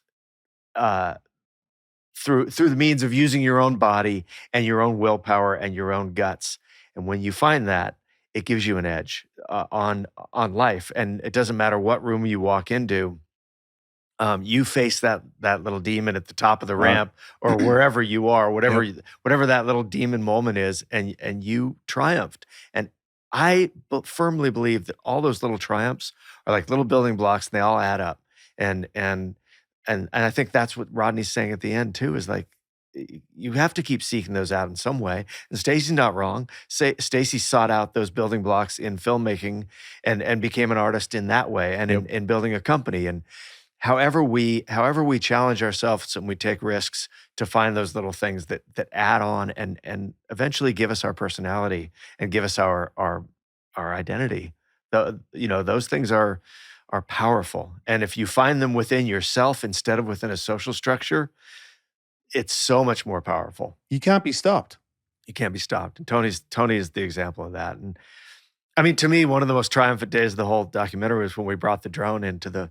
through the means of using your own body and your own willpower and your own guts. And when you find that, it gives you an edge on life. And it doesn't matter what room you walk into. You face that little demon at the top of the ramp or wherever you are, whatever that little demon moment is, and you triumphed. And I firmly believe that all those little triumphs are like little building blocks, and they all add up. And I think that's what Rodney's saying at the end too, is like you have to keep seeking those out in some way. And Stacey's not wrong. Stacey sought out those building blocks in filmmaking and became an artist in that way, and in building a company. And however we challenge ourselves and we take risks to find those little things that add on and eventually give us our personality and give us our identity. Those things are powerful. And if you find them within yourself instead of within a social structure, it's so much more powerful. You can't be stopped. You can't be stopped. And Tony is the example of that. And I mean, to me, one of the most triumphant days of the whole documentary was when we brought the drone into the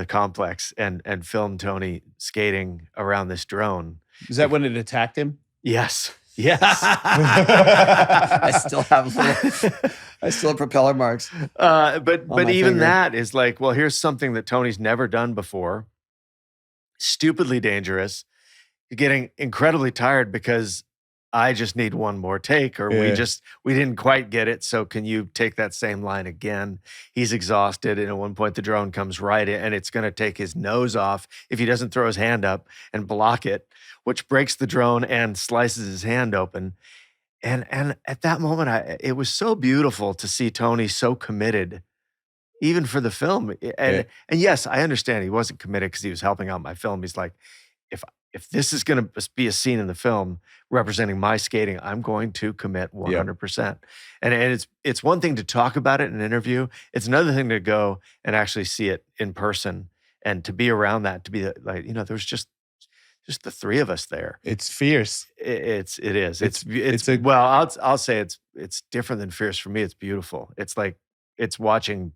complex and filmed Tony skating around this drone. Is that when it attacked him? Yes. I still have propeller marks. But even that is like, well, here's something that Tony's never done before. Stupidly dangerous. You're getting incredibly tired because I just need one more take, or we didn't quite get it. So can you take that same line again? He's exhausted. And at one point the drone comes right in and it's going to take his nose off if he doesn't throw his hand up and block it, which breaks the drone and slices his hand open. And at that moment, it was so beautiful to see Tony so committed, even for the film. And yes, I understand he wasn't committed because he was helping out my film. He's like, if this is going to be a scene in the film representing my skating, I'm going to commit 100%. And it's one thing to talk about it in an interview. It's another thing to go and actually see it in person and to be around that, to be like, there was just the three of us there. It's fierce. It is. Well, I'll say it's different than fierce for me. It's beautiful. It's like it's watching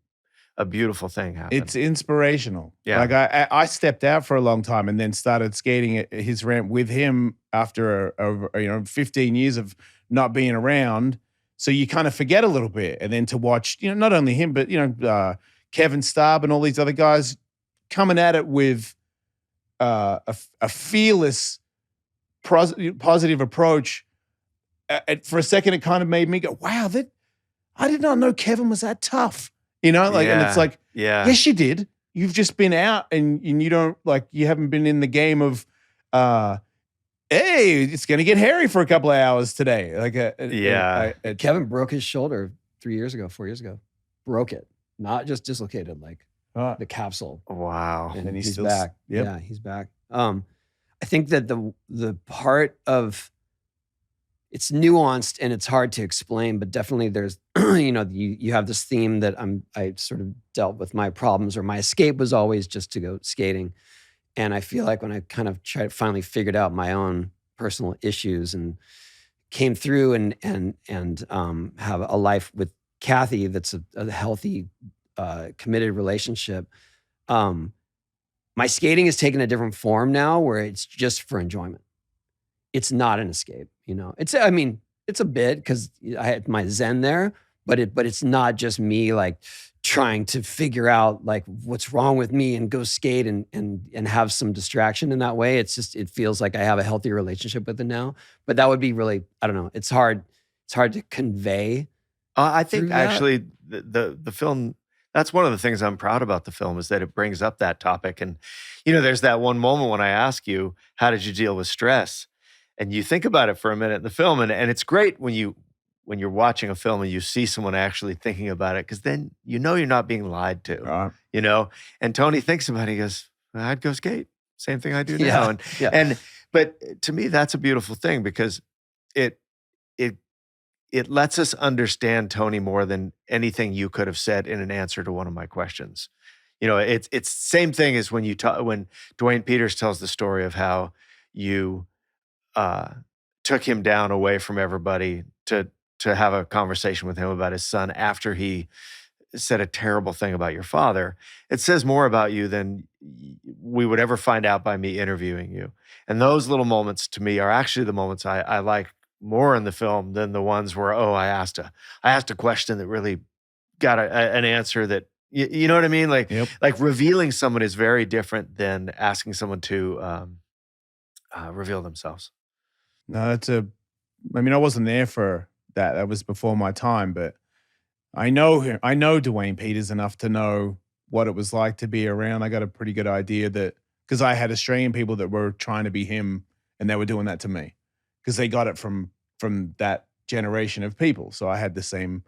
a beautiful thing happen. It's inspirational. Yeah. Like I stepped out for a long time and then started skating at his ramp with him after 15 years of not being around. So you kind of forget a little bit, and then to watch not only him but Kevin Starb and all these other guys coming at it with a fearless, positive approach. For a second, it kind of made me go, "Wow, I did not know Kevin was that tough." And it's like, yes, you did. You've just been out and you don't you haven't been in the game of, hey, it's going to get hairy for a couple of hours today. Kevin broke his shoulder 4 years ago. Broke it, not just dislocated, the capsule. Wow. And he's still back. Yep. Yeah, he's back. I think that the part of it's nuanced and it's hard to explain, but definitely there's, you have this theme that I sort of dealt with my problems, or my escape was always just to go skating. And I feel like when I kind of finally figured out my own personal issues and came through and have a life with Kathy that's a healthy, committed relationship, my skating has taken a different form now where it's just for enjoyment. It's not an escape, It's a bit because I had my zen there, but it's not just me like trying to figure out like what's wrong with me and go skate and have some distraction in that way. It's just, it feels like I have a healthier relationship with it now. But that would be really, I don't know. It's hard to convey. I think actually the film, that's one of the things I'm proud about the film is that it brings up that topic. And, there's that one moment when I ask you, how did you deal with stress? And you think about it for a minute in the film. And it's great when you're watching a film and you see someone actually thinking about it, because then you're not being lied to, right. And Tony thinks about it. He goes, I'd go skate. Same thing I do now. But to me, that's a beautiful thing because it lets us understand Tony more than anything you could have said in an answer to one of my questions. It's same thing as when when Dwayne Peters tells the story of how you took him down away from everybody to have a conversation with him about his son after he said a terrible thing about your father. It says more about you than we would ever find out by me interviewing you. And those little moments to me are actually the moments I like more in the film than the ones where, I asked a question that really got an answer that, you know what I mean? Like, yep. Like revealing someone is very different than asking someone to reveal themselves. No, I wasn't there for that. That was before my time, but I know him. I know Dwayne Peters enough to know what it was like to be around. I got a pretty good idea that, because I had Australian people that were trying to be him and they were doing that to me because they got it from that generation of people. So I had the same,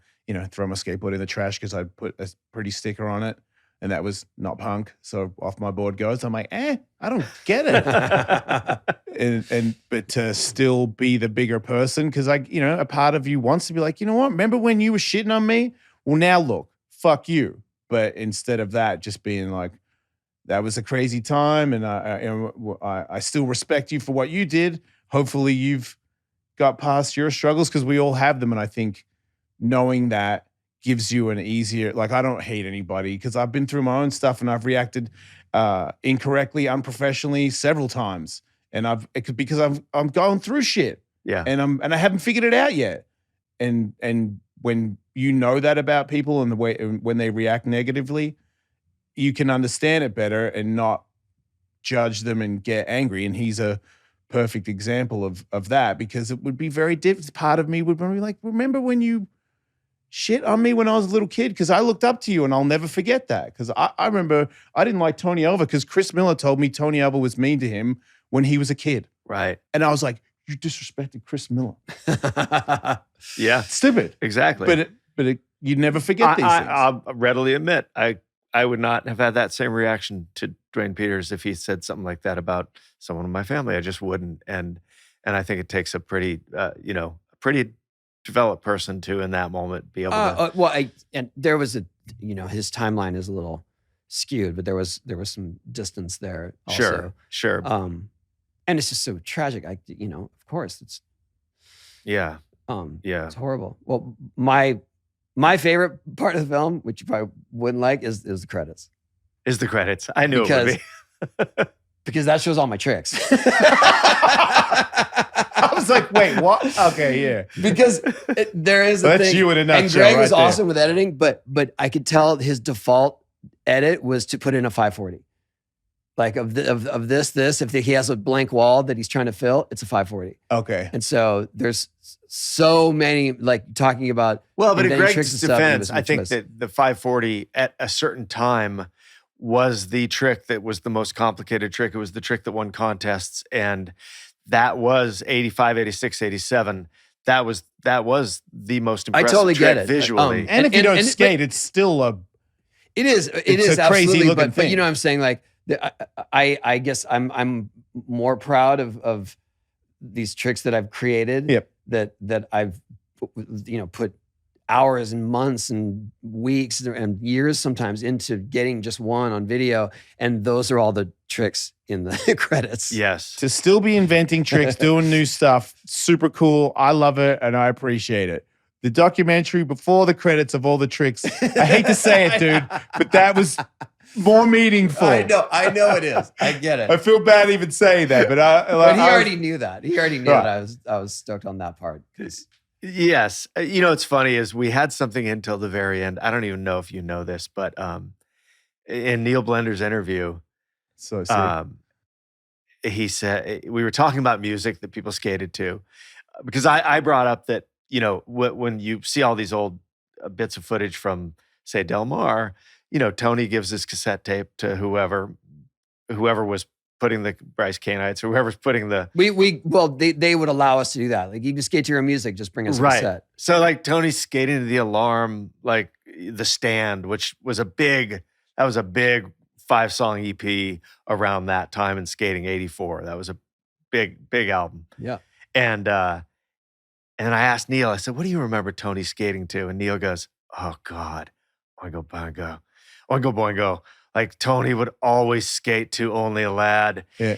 throw my skateboard in the trash because I put a pretty sticker on it. And that was not punk. So off my board goes. I'm like, I don't get it. But to still be the bigger person, because a part of you wants to be like, you know what? Remember when you were shitting on me? Well, now look, fuck you. But instead of that, just being like, that was a crazy time, and I still respect you for what you did. Hopefully, you've got past your struggles because we all have them, and I think knowing that gives you an easier, like, I don't hate anybody because I've been through my own stuff and I've reacted incorrectly, unprofessionally several times. And because I'm going through shit. Yeah. And I haven't figured it out yet. And when you know that about people and the way, when they react negatively, you can understand it better and not judge them and get angry. And he's a perfect example of that, because it would be very difficult. Part of me would be like, remember when you shit on me when I was a little kid? Because I looked up to you and I'll never forget that. Because I remember I didn't like Tony Elva because Chris Miller told me Tony Elva was mean to him when he was a kid. Right. And I was like, you disrespected Chris Miller. Yeah. Stupid. Exactly. But you never forget these things. I'll readily admit, I would not have had that same reaction to Dwayne Peters if he said something like that about someone in my family. I just wouldn't. And I think it takes a pretty, pretty developed person to, in that moment, be able to. And there was his timeline is a little skewed, but there was some distance there also. Sure. And it's just so tragic. Of course it's. Yeah. It's horrible. Well, my favorite part of the film, which you probably wouldn't like, is the credits. Is the credits. I knew it would be. Because that shows all my tricks. I was like, wait, what? Okay, yeah. Because there is a thing. That's you in a nutshell. And Greg was right awesome with editing, but I could tell his default edit was to put in a 540. Like of this, if he has a blank wall that he's trying to fill, it's a 540. Okay. And so there's so many, like, talking about. Well, but in Greg's defense, I think that the 540 at a certain time was the trick that was the most complicated trick. It was the trick that won contests, and that was 85, 86, 87. That was the most impressive I totally trick get it. visually. And if you don't skate, it's still a. It is a crazy absolutely, looking thing. But you know what I'm saying? Like, I guess I'm more proud of these tricks that I've created. Yep. That I've put hours and months and weeks and years sometimes into getting just one on video, and those are all the tricks in the credits. Yes. To still be inventing tricks, doing new stuff, super cool. I love it and I appreciate it. The documentary before the credits of all the tricks, I hate to say it, dude, but that was more meaningful. I know it is. I get it. I feel bad even saying that, but but he already knew that. He already knew that I was stoked on that part. Yes. What's funny is we had something until the very end. I don't even know if you know this, but in Neil Blender's interview, so sick. He said, we were talking about music that people skated to, because I brought up that, when you see all these old bits of footage from, say, Del Mar, Tony gives this cassette tape to whoever was putting the Bryce Canites or whoever's putting the... They would allow us to do that. Like, you can skate to your music, just bring us a cassette. So like Tony's skating to The Alarm, like The Stand, which was a big 5-song EP around that time in skating, 84. That was a big, big album. Yeah. And I asked Neil, I said, what do you remember Tony skating to? And Neil goes, oh God, Oingo Boingo. Oingo Boingo. Like Tony would always skate to Only a Lad. Yeah.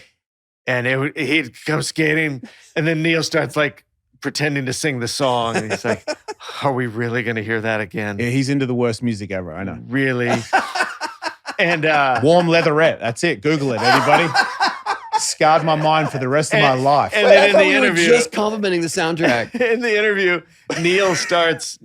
And he'd come skating, and then Neil starts like pretending to sing the song. And he's like, are we really going to hear that again? Yeah, he's into the worst music ever, I know. Really? And Warm Leatherette. That's it. Google it, anybody. Scarred my mind for the rest of my life. And then in the interview, just complimenting the soundtrack. In the interview, Neil starts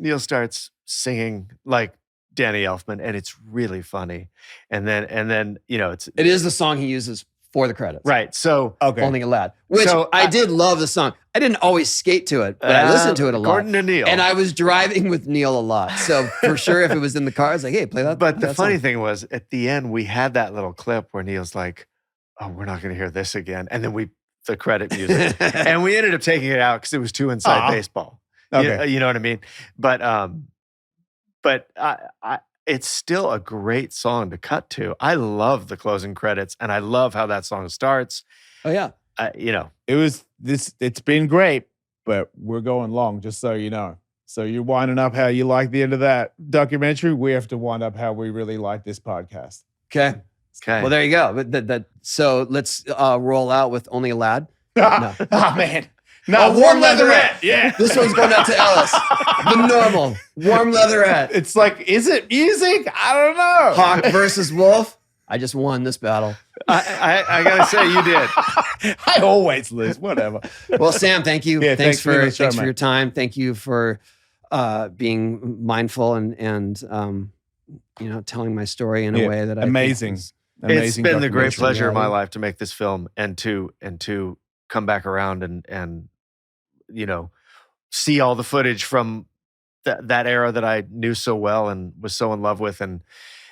singing like Danny Elfman, and it's really funny. And then it is the song he uses for the credits. Right. So Only a Lad. Which I did love the song. I didn't always skate to it, but I listened to it a lot. According to Neil. And I was driving with Neil a lot. So for sure, if it was in the car, I was like, hey, play that. But the funny thing was, at the end, we had that little clip where Neil's like, oh, we're not going to hear this again. And then the credit music. And we ended up taking it out because it was too inside baseball. Okay. You know what I mean? But it's still a great song to cut to. I love the closing credits, and I love how that song starts. Oh yeah. It's been great, but we're going long, just so you know. So you're winding up how you like the end of that documentary. We have to wind up how we really like this podcast. Okay. Well, there you go. So let's roll out with Only a Lad. No. Oh man. No, Warm Leatherette. Yeah. This one's going out to Ellis. The normal. Warm Leatherette. It's like, is it music? I don't know. Hawk versus Wolf. I just won this battle. I gotta say, you did. I always lose. Whatever. Well, Sam, thank you. Yeah, thanks for your time. Thank you for being mindful and telling my story in a way that amazing. It's been the great pleasure of my life to make this film and to come back around and see all the footage from that era that I knew so well and was so in love with, and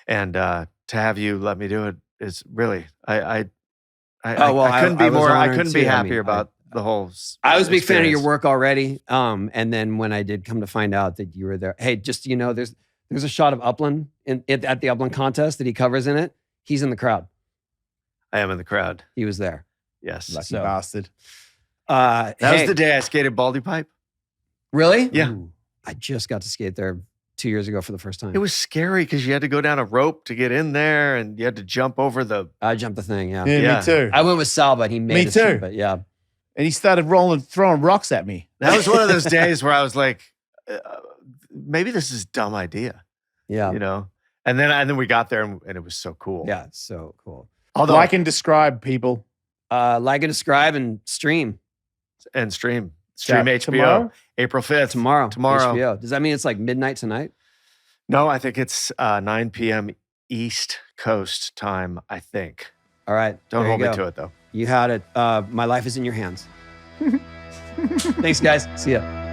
to have you let me do it is really I couldn't be more. I couldn't be happier about the whole. I was a big fan of your work already, and then when I did come to find out that you were there, hey, just there's a shot of Upland at the Upland contest that he covers in it. He's in the crowd. I am in the crowd. He was there. Yes, lucky bastard. That was the day I skated Baldy Pipe. Really? Yeah. Ooh, I just got to skate there 2 years ago for the first time. It was scary because you had to go down a rope to get in there, and you had to jump over the. I jumped the thing. Yeah. Me too. I went with Sal, but he made me too. But yeah. And he started throwing rocks at me. That was one of those days where I was like, maybe this is a dumb idea. Yeah. And then we got there, and it was so cool. Yeah, it's so cool. Although I can describe people. Like and describe and stream. And stream HBO. Tomorrow? April 5th. Tomorrow. HBO. Does that mean it's like midnight tonight? No, I think it's 9 p.m. East Coast time, I think. All right. Don't hold me to it, though. You had it. My life is in your hands. Thanks, guys. See ya.